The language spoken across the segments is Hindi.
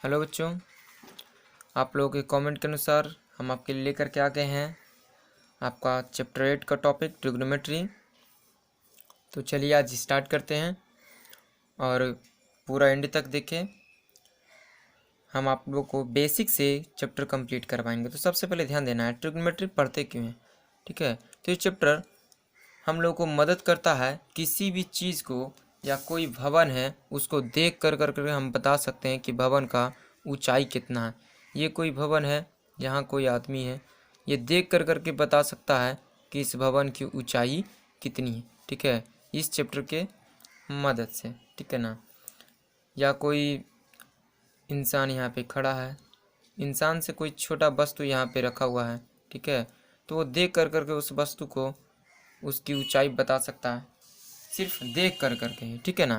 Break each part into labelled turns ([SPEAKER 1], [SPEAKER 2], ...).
[SPEAKER 1] हेलो बच्चों, आप लोगों के कमेंट के अनुसार हम आपके लिए लेकर के आ गए हैं आपका चैप्टर 8 का टॉपिक ट्रिग्नोमेट्री। तो चलिए आज स्टार्ट करते हैं और पूरा एंड तक देखें। हम आप लोगों को बेसिक से चैप्टर कंप्लीट करवाएंगे। तो सबसे पहले ध्यान देना है ट्रिग्नोमेट्री पढ़ते क्यों हैं, ठीक है। तो ये चैप्टर हम लोग को मदद करता है किसी भी चीज़ को या कोई भवन है उसको देख कर हम बता सकते हैं कि भवन का ऊंचाई कितना है। ये कोई भवन है, यहाँ कोई आदमी है, ये देख कर के बता सकता है कि इस भवन की ऊंचाई कितनी है, ठीक है, इस चैप्टर के मदद से, ठीक है ना। या कोई इंसान यहाँ पे खड़ा है, इंसान से कोई छोटा वस्तु यहाँ पे रखा हुआ है, ठीक है, तो वो देख कर के उस वस्तु को उसकी ऊंचाई बता सकता है सिर्फ देख कर के ही, ठीक है ना।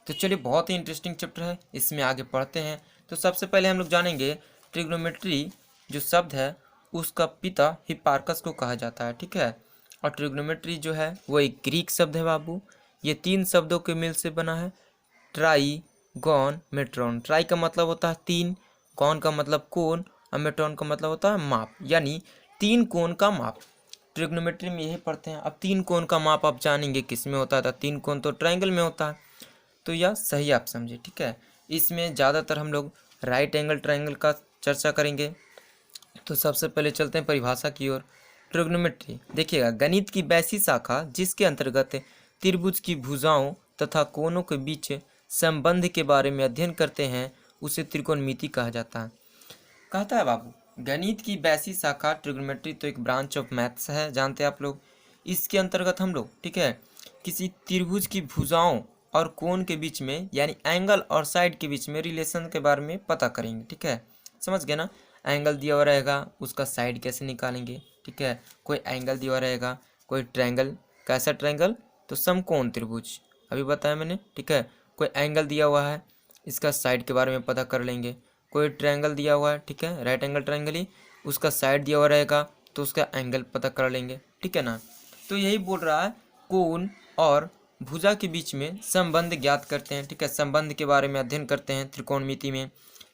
[SPEAKER 1] तो चलिए बहुत ही इंटरेस्टिंग चैप्टर है, इसमें आगे पढ़ते हैं। तो सबसे पहले हम लोग जानेंगे ट्रिग्नोमेट्री जो शब्द है उसका पिता हिप्पार्कस को कहा जाता है, ठीक है। और ट्रिग्नोमेट्री जो है वो एक ग्रीक शब्द है बाबू। ये 3 शब्दों के मेल से बना है, ट्राई गॉन मेट्रॉन। ट्राई का मतलब होता है 3, गॉन का मतलब कोण और मेट्रॉन का मतलब होता है माप, यानी 3 कोण का माप। ट्रिग्नोमेट्री में यही पढ़ते हैं। अब 3 कोण का माप आप जानेंगे किस में होता है, 3 कोण तो ट्रायंगल में होता है, तो यह सही आप समझे, ठीक है। इसमें ज़्यादातर हम लोग राइट एंगल ट्रायंगल का चर्चा करेंगे। तो सबसे पहले चलते हैं परिभाषा की ओर। ट्रिग्नोमेट्री देखिएगा, गणित की वैसी शाखा जिसके अंतर्गत त्रिभुज की भुजाओं तथा कोणों के बीच संबंध के बारे में अध्ययन करते हैं उसे त्रिकोणमिति कहा जाता है। कहता है बाबू गणित की वैसी शाखा ट्रिग्नोमेट्री तो एक ब्रांच ऑफ मैथ्स है, जानते हैं आप लोग। इसके अंतर्गत हम लोग, ठीक है, किसी त्रिभुज की भुजाओं और कोण के बीच में यानी एंगल और साइड के बीच में रिलेशन के बारे में पता करेंगे, ठीक है। समझ गए ना। एंगल दिया हुआ रहेगा, उसका साइड कैसे निकालेंगे, ठीक है। कोई एंगल दिया हुआ रहेगा, कोई ट्रायंगल, कैसा ट्रायंगल, तो समकोण त्रिभुज अभी बताया मैंने, ठीक है। कोई एंगल दिया हुआ है, इसका साइड के बारे में पता कर लेंगे। कोई ट्रायंगल दिया हुआ है, ठीक है, राइट एंगल ट्रायंगल ही, उसका साइड दिया हुआ रहेगा तो उसका एंगल पता कर लेंगे, ठीक है ना। तो यही बोल रहा है कोण और भुजा के बीच में संबंध ज्ञात करते हैं, ठीक है, संबंध के बारे में अध्ययन करते हैं त्रिकोणमिति में।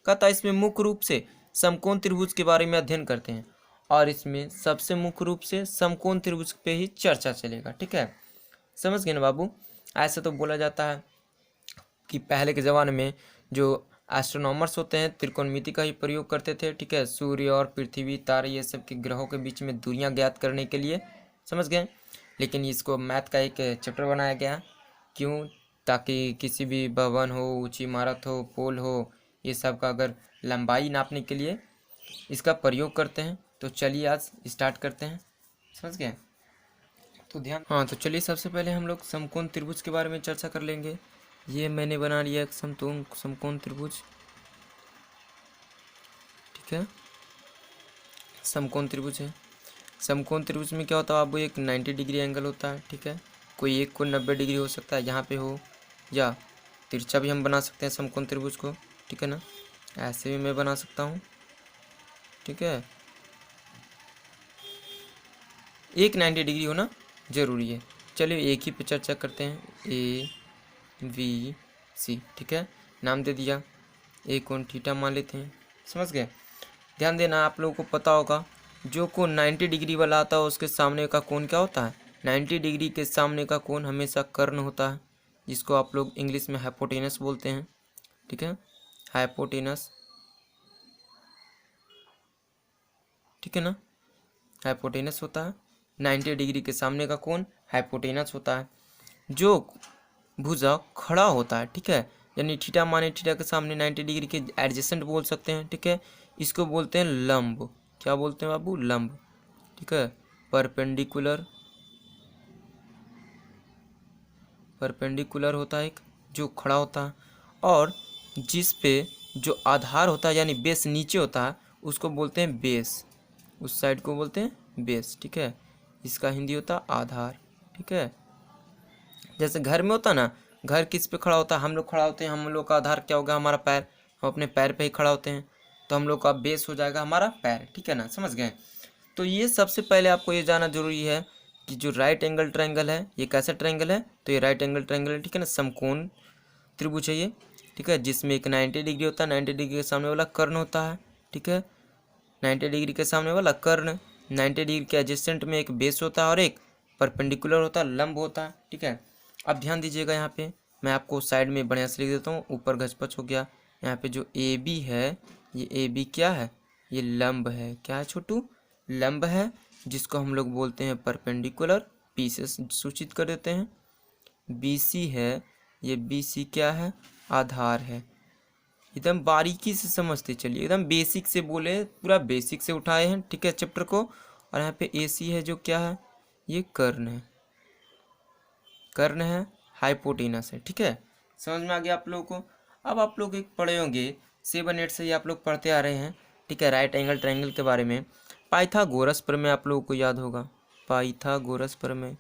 [SPEAKER 1] कहता है इसमें मुख्य रूप से समकोण त्रिभुज के बारे में अध्ययन करते हैं और इसमें सबसे मुख्य रूप से समकोण त्रिभुज पे ही चर्चा चलेगा, ठीक है। समझ गए ना बाबू। ऐसा तो बोला जाता है कि पहले के ज़माने में जो एस्ट्रोनॉमर्स होते हैं त्रिकोणमिति का ही प्रयोग करते थे, ठीक है, सूर्य और पृथ्वी तारे ये सब के ग्रहों के बीच में दूरियां ज्ञात करने के लिए, समझ गए। लेकिन इसको मैथ का एक चैप्टर बनाया गया, क्यों, ताकि किसी भी भवन हो, ऊंची इमारत हो, पोल हो, ये सब का अगर लंबाई नापने के लिए इसका प्रयोग करते हैं। तो चलिए आज स्टार्ट करते हैं, समझ गए। तो ध्यान, हाँ, तो चलिए सबसे पहले हम लोग समकोण त्रिभुज के बारे में चर्चा कर लेंगे। ये मैंने बना लिया एक समकोण त्रिभुज, ठीक है, समकोण त्रिभुज है। समकोण त्रिभुज में क्या होता है, अब एक 90 डिग्री एंगल होता है, ठीक है। कोई एक को 90 डिग्री हो सकता है यहाँ पे हो, या तिरछा भी हम बना सकते हैं समकोण त्रिभुज को, ठीक है ना। ऐसे भी मैं बना सकता हूँ, ठीक है। एक 90 डिग्री होना जरूरी है। चलिए एक ही पे चर्चा करते हैं, ABC, ठीक है, नाम दे दिया, एक कोण थीटा मान लेते हैं, समझ गए। ध्यान देना, आप लोगों को पता होगा जो कोण 90 डिग्री वाला आता है उसके सामने का कोण क्या होता है, 90 डिग्री के सामने का कोण हमेशा कर्ण होता है, जिसको आप लोग इंग्लिश में हाइपोटेनस बोलते हैं, ठीक है, हाइपोटेनस, ठीक है ना, हाइपोटेनस होता है। 90 डिग्री के सामने का कोण हाइपोटेनस होता है। जो भुजा खड़ा होता है, ठीक है, यानी थीटा माने थीटा के सामने 90 डिग्री के एडजेसेंट बोल सकते हैं, ठीक है, इसको बोलते हैं लंब। क्या बोलते हैं बाबू, लंब, ठीक है। परपेंडिकुलर, परपेंडिकुलर होता है एक जो खड़ा होता है, और जिस पे जो आधार होता है यानी बेस नीचे होता है उसको बोलते हैं बेस, उस साइड को बोलते हैं बेस, ठीक है। इसका हिंदी होता है आधार, ठीक है। जैसे घर में होता ना, घर किस पे खड़ा होता है, हम लोग खड़ा होते हैं, हम लोग का आधार क्या होगा, हमारा पैर, हम अपने पैर पे ही खड़ा होते हैं, तो हम लोग का बेस हो जाएगा हमारा पैर, ठीक है ना, समझ गए। तो ये सबसे पहले आपको ये जानना जरूरी है कि जो राइट एंगल ट्रायंगल है ये कैसा ट्रायंगल है, तो ये राइट एंगल ट्रायंगल है, ठीक है ना, समकोण त्रिभुज है ये, ठीक है, जिसमें एक 90 डिग्री होता है, 90 डिग्री के सामने वाला कर्ण होता है, ठीक है, 90 डिग्री के सामने वाला कर्ण, 90 डिग्री के एडजेसेंट में एक बेस होता है और एक परपेंडिकुलर होता है, लंब होता है, ठीक है। अब ध्यान दीजिएगा, यहाँ पे मैं आपको साइड में बढ़िया से लिख देता हूँ, ऊपर घचपच हो गया। यहाँ पे जो ए बी है, ये ए बी क्या है, ये लंब है। क्या है छोटू, लंब है, जिसको हम लोग बोलते हैं परपेंडिकुलर, पी से सूचित कर देते हैं। बी सी है, ये बी सी क्या है, आधार है। एकदम बारीकी से समझते चलिए, एकदम बेसिक से बोले, पूरा बेसिक से उठाए हैं, ठीक है, चैप्टर को। और यहाँ पे ए सी है, जो क्या है, ये कर्ण है, कर्ण है, हाइपोटेनस है, ठीक है। समझ में आ गया आप लोगों को। अब आप लोग एक पढ़े होंगे 7 8 से ही आप लोग पढ़ते आ रहे हैं, ठीक है, राइट एंगल ट्रायंगल के बारे में। पाइथागोरस प्रमेय आप लोगों को याद होगा, पाइथागोरस प्रमेय,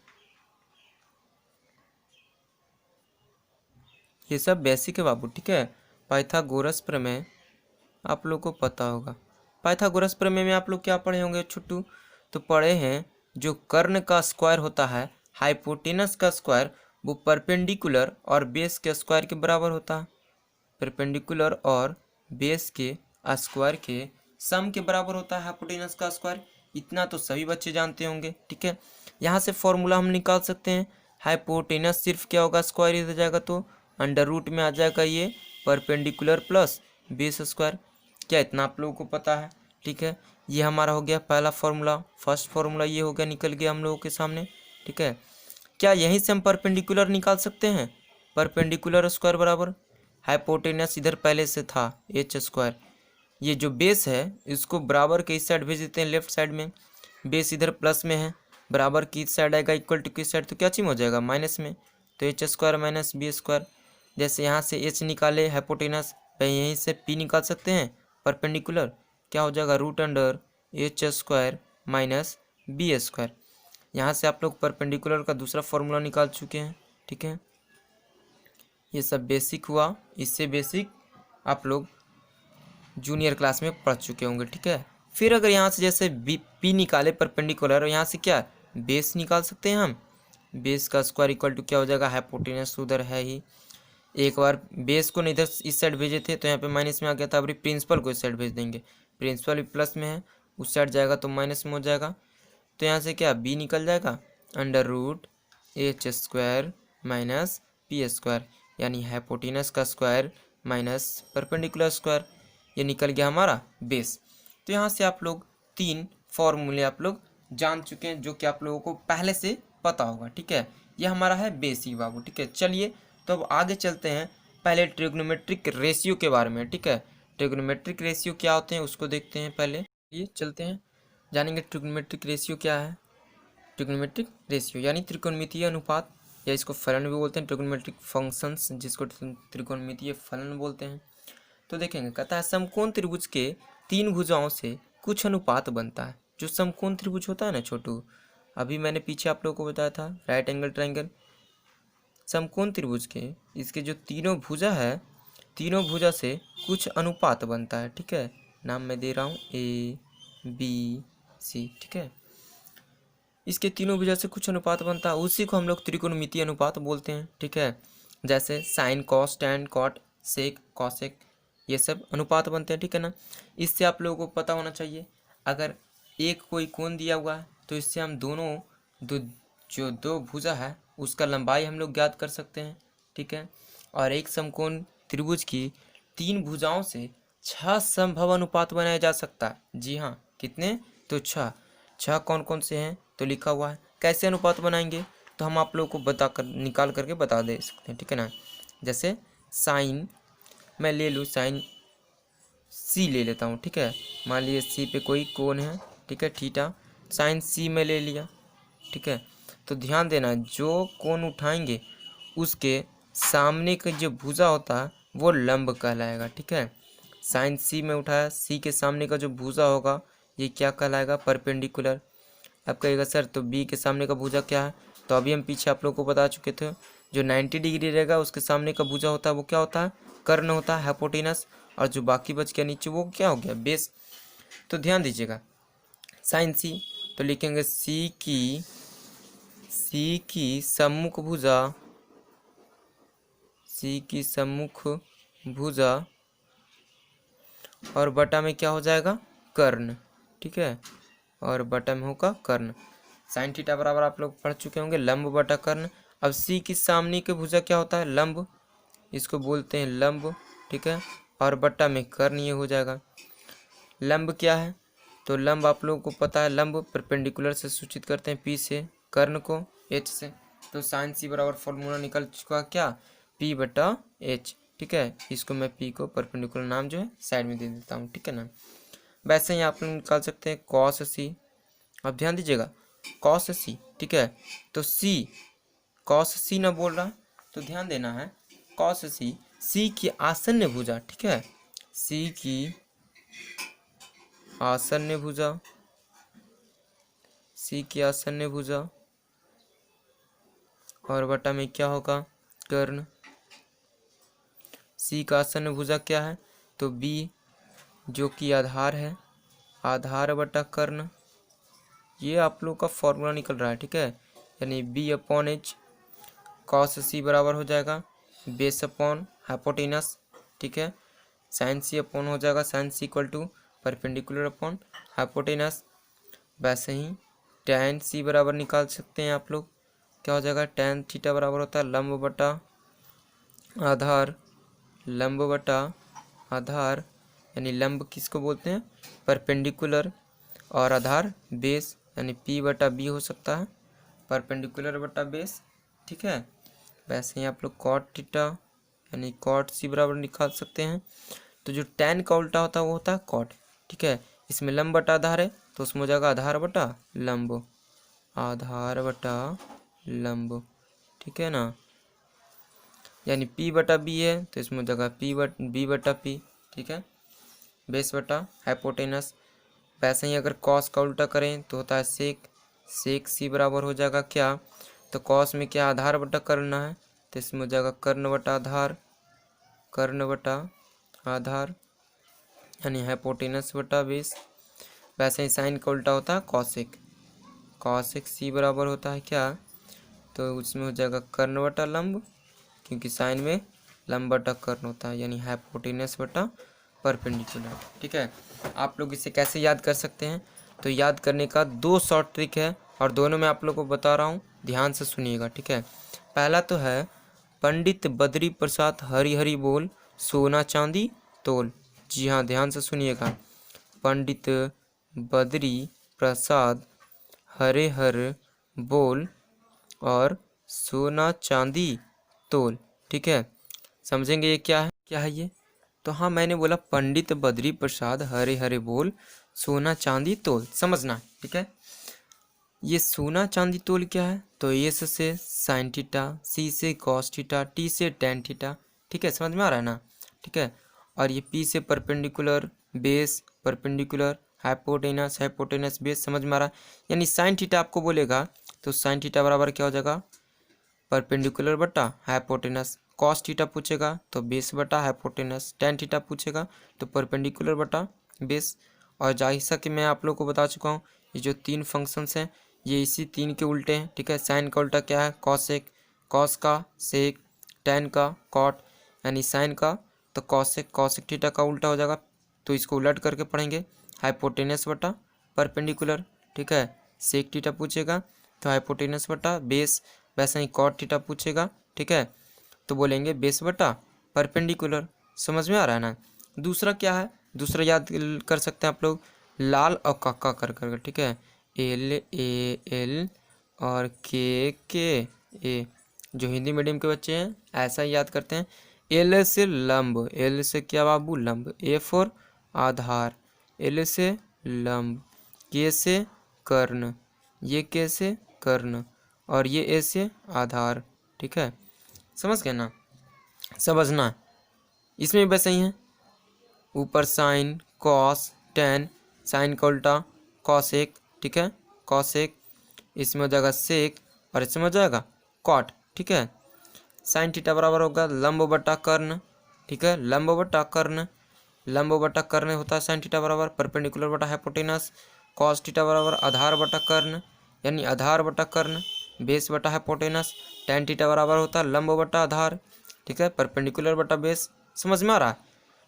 [SPEAKER 1] ये सब बेसिक है बाबू, ठीक है। पाइथागोरस प्रमेय आप लोग को पता होगा। पाइथागोरस प्रमेय में आप लोग क्या पढ़े होंगे छुट्टू, तो पढ़े हैं जो कर्ण का स्क्वायर होता है, हाइपोटेनस का स्क्वायर, वो परपेंडिकुलर और बेस के स्क्वायर के बराबर होता है। परपेंडिकुलर और बेस के स्क्वायर के सम के बराबर होता है हाइपोटेनस का स्क्वायर। इतना तो सभी बच्चे जानते होंगे, ठीक है। यहाँ से फॉर्मूला हम निकाल सकते हैं, हाइपोटेनस सिर्फ क्या होगा, स्क्वायर इधर जाएगा तो अंडर रूट में आ जाएगा ये परपेंडिकुलर प्लस बेस स्क्वायर। क्या इतना आप लोगों को पता है, ठीक है। ये हमारा हो गया पहला फॉर्मूला, फर्स्ट फॉर्मूला ये हो गया, निकल गया हम लोगों के सामने, ठीक है। क्या यहीं से हम परपेंडिकुलर निकाल सकते हैं, परपेंडिकुलर स्क्वायर बराबर हाइपोटेनस इधर पहले से था एच स्क्वायर, ये जो बेस है इसको बराबर के इस साइड भेज देते हैं, लेफ्ट साइड में, बेस इधर प्लस में है, बराबर की इस साइड आएगा इक्वल टू किस साइड, तो क्या चीज हो जाएगा, माइनस में, तो H square minus B square. जैसे यहाँ से एच निकाले हाइपोटेनस, यहीं से पी निकाल सकते हैं परपेंडिकुलर, क्या हो जाएगा, root under H square minus B square. यहाँ से आप लोग परपेंडिकुलर का दूसरा फॉर्मूला निकाल चुके हैं, ठीक है। ये सब बेसिक हुआ, इससे बेसिक आप लोग जूनियर क्लास में पढ़ चुके होंगे, ठीक है। फिर अगर यहाँ से जैसे बी पी निकाले परपेंडिकुलर, और यहाँ से क्या बेस निकाल सकते हैं हम, बेस का स्क्वायर इक्वल टू क्या हो जाएगा, हाइपोटेनस उधर है ही, एक बार बेस को इधर इस साइड भेजे थे तो यहाँ पे माइनस में आ गया था, अभी प्रिंसिपल को इस साइड भेज देंगे, प्रिंसिपल भी प्लस में है, उस साइड जाएगा तो माइनस में हो जाएगा, तो यहाँ से क्या बी निकल जाएगा under root H square minus P square, यानी हाइपोटेनस का स्क्वायर माइनस परपेंडिकुलर स्क्वायर, ये निकल गया हमारा बेस। तो यहाँ से आप लोग 3 फॉर्मूले आप लोग जान चुके हैं, जो कि आप लोगों को पहले से पता होगा, ठीक है। ये हमारा है बेसिक बाबू, ठीक है। चलिए तो अब आगे चलते हैं, पहले ट्रिग्नोमेट्रिक रेशियो के बारे में, ठीक है। ट्रिग्नोमेट्रिक रेशियो क्या होते हैं उसको देखते हैं पहले, ये चलते हैं जानेंगे ट्रिग्नोमेट्रिक रेशियो क्या है। ट्रिग्नोमेट्रिक रेशियो यानी त्रिकोणमितीय अनुपात, या इसको फलन भी बोलते हैं, ट्रिग्नोमेट्रिक फंक्शंस जिसको त्रिकोणमितीय फलन बोलते हैं। तो देखेंगे, कहता है समकोण त्रिभुज के 3 भुजाओं से कुछ अनुपात बनता है। जो समकोण त्रिभुज होता है ना छोटू, अभी मैंने पीछे आप लोगों को बताया था राइट एंगल ट्रायंगल, समकोण त्रिभुज के इसके जो तीनों भुजा है, तीनों भुजा से कुछ अनुपात बनता है, ठीक है। नाम मैं दे रहा हूँ ए बी सी, ठीक है। इसके तीनों भुजा से कुछ अनुपात बनता है, उसी को हम लोग त्रिकोणमितीय अनुपात बोलते हैं, ठीक है। जैसे sine cos tan cot sec cosec, ये सब अनुपात बनते हैं, ठीक है ना। इससे आप लोगों को पता होना चाहिए, अगर एक कोई कोण दिया हुआ है तो इससे हम जो दो भुजा है उसका लंबाई हम लोग ज्ञात कर सकते हैं, ठीक है। और एक समकोण त्रिभुज की 3 भुजाओं से 6 संभव अनुपात बनाया जा सकता है। जी हाँ, कितने, तो 6 कौन कौन से हैं तो लिखा हुआ है। कैसे अनुपात बनाएंगे तो हम आप लोगों को निकाल करके बता दे सकते हैं, ठीक है ना। जैसे साइन मैं ले लूँ, साइन सी ले लेता हूँ, ठीक है। मान लीजिए सी पे कोई कोण है, ठीक है, थीटा, साइन सी में ले लिया, ठीक है। तो ध्यान देना, जो कोण उठाएंगे उसके सामने का जो भुजा होता है वो लंब कहलाएगा, ठीक है। साइन सी में उठाया, सी के सामने का जो भुजा होगा ये क्या कहलाएगा, परपेंडिकुलर। अब कहेगा सर तो बी के सामने का भुजा क्या है, तो अभी हम पीछे आप लोग को बता चुके थे, जो 90 डिग्री रहेगा उसके सामने का भुजा होता है वो क्या होता है, कर्ण होता है, हाइपोटेनस, और जो बाकी बच गया नीचे वो क्या हो गया, बेस। तो ध्यान दीजिएगा, साइन सी तो लिखेंगे सी की सम्मुख भुजा, सी की सम्मुख भुजा और बटा में क्या हो जाएगा, कर्ण। ठीक है, और बटा में होगा कर्ण। साइन थीटा बराबर आप लोग पढ़ चुके होंगे लंब बटा कर्ण। अब सी की सामने के भुजा क्या होता है, लंब, इसको बोलते हैं लंब। ठीक है, और बटा में कर्ण, ये हो जाएगा। लंब क्या है, तो लंब आप लोगों को पता है, लंब परपेंडिकुलर से सूचित करते हैं पी से, कर्ण को एच से। तो साइन सी बराबर फॉर्मूला निकल चुका क्या, पी बटा एच। ठीक है, इसको मैं पी को परपेंडिकुलर नाम जो है साइड में दे देता हूँ। ठीक है ना, वैसे ही आप लोग निकाल सकते हैं कॉस सी। अब ध्यान दीजिएगा, कॉस सी। ठीक है, तो सी, कॉस सी ना बोल रहा, तो ध्यान देना है, कॉस सी, सी की आसन्न भुजा। ठीक है, सी की आसन्न भुजा, सी की आसन्न भुजा और बटा में क्या होगा, कर्ण। सी का आसन्न भुजा क्या है, तो बी, जो कि आधार है, आधार बटा कर्ण। ये आप लोग का फॉर्मूला निकल रहा है। ठीक है, यानी बी अपॉन एच, कॉस सी बराबर हो जाएगा बेस अपॉन हाइपोटेनस। ठीक है, साइन सी अपॉन हो जाएगा sine C equal to perpendicular upon hypotenuse. वैसे ही tan सी बराबर निकाल सकते हैं आप लोग, क्या हो जाएगा, tan थीटा बराबर होता है लंब बटा आधार, लंब बटा आधार, यानी लंब किसको बोलते हैं, परपेंडिकुलर, और आधार बेस, यानी p बटा b हो सकता है, परपेंडिकुलर बटा बेस। ठीक है, वैसे ही आप लोग कॉट थीटा यानी कॉट सी बराबर निकाल सकते हैं। तो जो tan का उल्टा होता है वो होता है कॉट। ठीक है, इसमें लंब बटा आधार है तो उसमें हो जाएगा आधार बटा लंब, आधार बटा लंब। ठीक है ना, यानी p बटा b है तो इसमें हो जाएगा b बटा p। ठीक है, बेस बटा हाइपोटेनस। वैसे ही अगर कॉस का उल्टा करें तो होता है सेक, सेक सी बराबर हो जाएगा क्या, तो कॉस में क्या आधार बटा करना है, तो इसमें हो जाएगा कर्ण बटा आधार, कर्ण बटा आधार, यानी हाइपोटेनस बटा बेस। वैसे ही साइन का उल्टा होता है कॉसेक, कॉसेक सी बराबर होता है क्या, तो उसमें हो जाएगा कर्ण बटा लंब, क्योंकि साइन में लंब बटा कर्ण होता है, यानी हाइपोटेनस बटा परपेंडिकुलर। ठीक है, आप लोग इसे कैसे याद कर सकते हैं, तो याद करने का दो शॉर्ट ट्रिक है और दोनों मैं आप लोग को बता रहा हूँ, ध्यान से सुनिएगा। ठीक है, पहला तो है पंडित बद्री प्रसाद हरी हरी बोल, सोना चांदी तोल। जी हाँ, ध्यान से सुनिएगा, पंडित बद्री प्रसाद हरे हर बोल और सोना चांदी तोल। ठीक है, समझेंगे ये क्या है ये, तो हाँ मैंने बोला पंडित बद्री प्रसाद हरे हरे बोल, सोना चांदी तोल, समझना है। ठीक है, ये सोना चांदी तोल क्या है, तो एस से साइन थीटा, सी से कॉस थीटा, टी से टैन थीटा। ठीक है, समझ में आ रहा है ना। ठीक है, और ये पी से perpendicular base, perpendicular hypotenuse, hypotenuse base, समझ में आ रहा है। यानी साइन थीटा आपको बोलेगा तो साइन थीटा बराबर क्या हो जाएगा, परपेंडिकुलर बटा हाइपोटेनस। कॉस थीटा पूछेगा तो बेस बटा हाइपोटेनस, टैन थीटा पूछेगा तो परपेंडिकुलर बटा बेस। और जैसा कि मैं आप लोग को बता चुका हूँ, ये जो तीन फंक्शंस हैं ये इसी तीन के उल्टे हैं। ठीक है, साइन का उल्टा क्या है, कॉसेक, कॉस का सेक, टैन का कॉट, यानी साइन का तो कॉसेक, कॉसेक थीटा का उल्टा हो जाएगा, तो इसको उलट करके पढ़ेंगे हाइपोटेनस बटा परपेंडिकुलर। ठीक है, सेक थीटा पूछेगा तो हाइपोटेनस बटा बेस, वैसे ही कॉट थीटा पूछेगा। ठीक है, तो बोलेंगे बेस बटा परपेंडिकुलर। समझ में आ रहा है ना। दूसरा क्या है, दूसरा याद कर सकते हैं आप लोग, लाल और काका कर कर। ठीक है, एल ए एल और के ए, जो हिंदी मीडियम के बच्चे हैं ऐसा ही याद करते हैं। एल से लंब, एल से क्या बाबू, लंब, ए फॉर आधार, एल से लंब, के से कर्ण, ये के से कर्ण, और ये ए से आधार। ठीक है, समझ गए ना, समझना इसमें भी वैसे ही है, ऊपर साइन कॉस टैन, साइन का उल्टा कॉसेक। ठीक है, कॉसेक, इसमें हो जाएगा सेक और इसमें हो जाएगा कॉट। ठीक है, साइन थीटा बराबर होगा लंब बटा कर्ण। ठीक है, लंब बटा कर्ण, लंब बटा कर्ण होता है साइन थीटा बराबर परपेंडिकुलर बटा हाइपोटेनस। कॉस थीटा बराबर आधार बटा कर्ण, यानी आधार बटा कर्ण, बेस बटा हाइपोटेनस। टैन थीटा बराबर होता है लंब बटा आधार। ठीक है, परपेंडिकुलर बटा बेस, समझ में आ रहा है?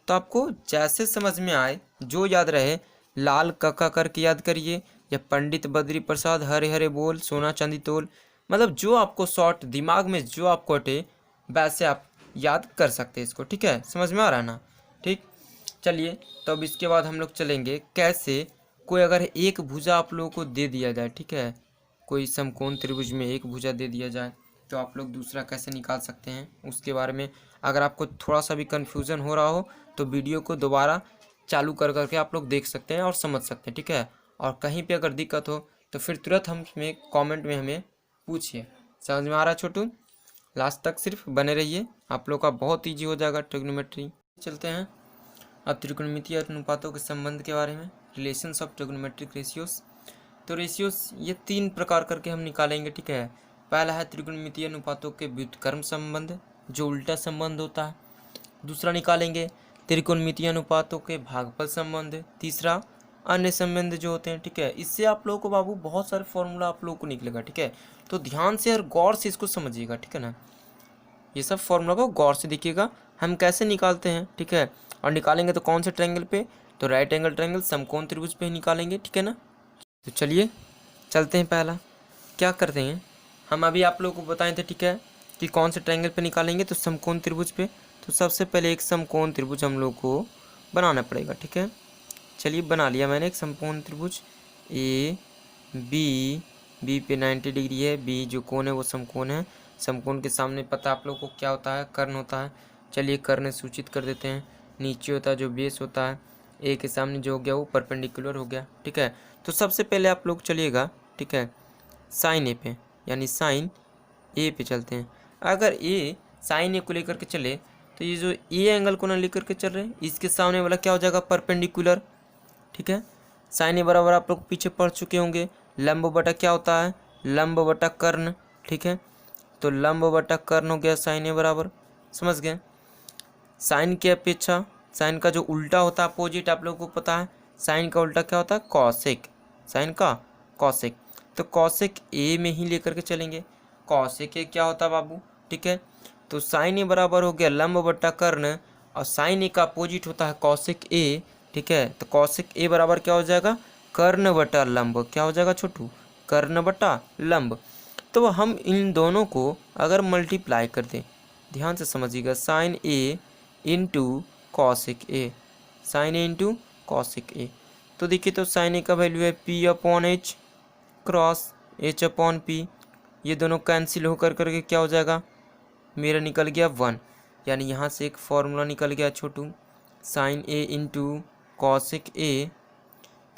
[SPEAKER 1] तो आपको जैसे समझ में आए, जो याद रहे, लाल कक्का करके याद करिए, या पंडित बद्री प्रसाद हरे हरे बोल सोना चांदी तोल, मतलब जो आपको शॉर्ट दिमाग में जो आपको हटे वैसे आप याद कर सकते हैं इसको। ठीक है, समझ में आ रहा है ना? ठीक, चलिए तो अब इसके बाद हम लोग चलेंगे कैसे कोई अगर एक भुजा आप लोगों को दे दिया जाए, ठीक है, कोई समकोण त्रिभुज में एक भुजा दे दिया जाए तो आप लोग दूसरा कैसे निकाल सकते हैं उसके बारे में अगर आपको थोड़ा सा भी कन्फ्यूज़न हो रहा हो तो वीडियो को दोबारा चालू कर करके आप लोग देख सकते हैं और समझ सकते हैं। ठीक है, और कहीं पे अगर दिक्कत हो तो फिर तुरंत हमें कमेंट में हमें पूछिए। समझ में आ रहा है छोटू? लास्ट तक सिर्फ बने रहिए, आप लोग का बहुत ईजी हो जाएगा ट्रिग्नोमेट्री। चलते हैं अब त्रिकोणमितीय अनुपातों के संबंध के बारे में, रिलेशंस ऑफ ट्रिग्नोमेट्रिक रेशियोज। तो रेशियोज ये 3 प्रकार करके हम निकालेंगे। ठीक है, पहला है त्रिकोणमितीय अनुपातों के व्युत्क्रम संबंध, जो उल्टा संबंध होता है। दूसरा निकालेंगे त्रिकोणमितीय अनुपातों के भागफल संबंध। तीसरा अन्य संबंध जो होते हैं। ठीक है, इससे आप लोगों को बाबू बहुत सारे फॉर्मूला आप लोगों को निकलेगा। ठीक है, तो ध्यान से और गौर से इसको समझिएगा। ठीक है ना, ये सब फॉर्मूला को गौर से देखिएगा हम कैसे निकालते हैं। ठीक है, और निकालेंगे तो कौन से ट्रायंगल पे? तो राइट एंगल ट्रायंगल समकोण त्रिभुज पे ही निकालेंगे। ठीक है ना, तो चलिए चलते हैं। पहला क्या करते हैं हम, अभी आप लोगों को बताए थे ठीक है कि कौन से ट्रायंगल पे निकालेंगे, तो समकोण त्रिभुज पे। तो सबसे पहले एक समकोण त्रिभुज हम लोग को बनाना पड़ेगा। ठीक है, चलिए बना लिया मैंने एक समकोण त्रिभुज ए बी पे 90 डिग्री है, बी जो कोण है वो समकोण है। समकोण के सामने पता आप लोग को क्या होता है? कर्ण होता है। चलिए कर्ण सूचित कर देते हैं। नीचे होता है जो बेस होता है, ए के सामने जो हो गया वो परपेंडिकुलर हो गया। ठीक है, तो सबसे पहले आप लोग चलिएगा, ठीक है, साइन ए पे, यानी साइन ए पे चलते हैं। अगर ए साइन ए को लेकर के चले तो ये जो ए एंगल को ना लेकर के चल रहे हैं, इसके सामने वाला क्या हो जाएगा? परपेंडिकुलर। ठीक है, साइन ए बराबर आप लोग पीछे पढ़ चुके होंगे, लंब बटा क्या होता है? लंब बटा कर्ण। ठीक है, तो लंब बटा कर्ण हो गया साइन ए बराबर। समझ गए? साइन की अपेक्षा साइन का जो उल्टा होता है अपोजिट आप लोगों को पता है, साइन का उल्टा क्या होता है? कॉसेक। साइन का कॉसेक, तो कॉसेक ए में ही लेकर के चलेंगे। कॉसेक ए क्या होता है बाबू? ठीक है, तो साइन ए बराबर हो गया लंब बटा कर्ण, और साइन ए का अपोजिट होता है कॉसेक ए। ठीक है, तो कॉसेक ए बराबर क्या हो जाएगा? कर्ण बटा लंब। क्या हो जाएगा छोटू? कर्ण बटा लंब। तो हम इन दोनों को अगर मल्टीप्लाई कर दें, ध्यान से समझिएगा, sine A into cosec A, sine A into cosec A, तो देखिए तो साइन ए का वैल्यू है P upon H cross H upon P. ये दोनों कैंसिल होकर करके क्या हो जाएगा? मेरा निकल गया 1, यानी यहाँ से एक फॉर्मूला निकल गया छोटू, sine A into cosec A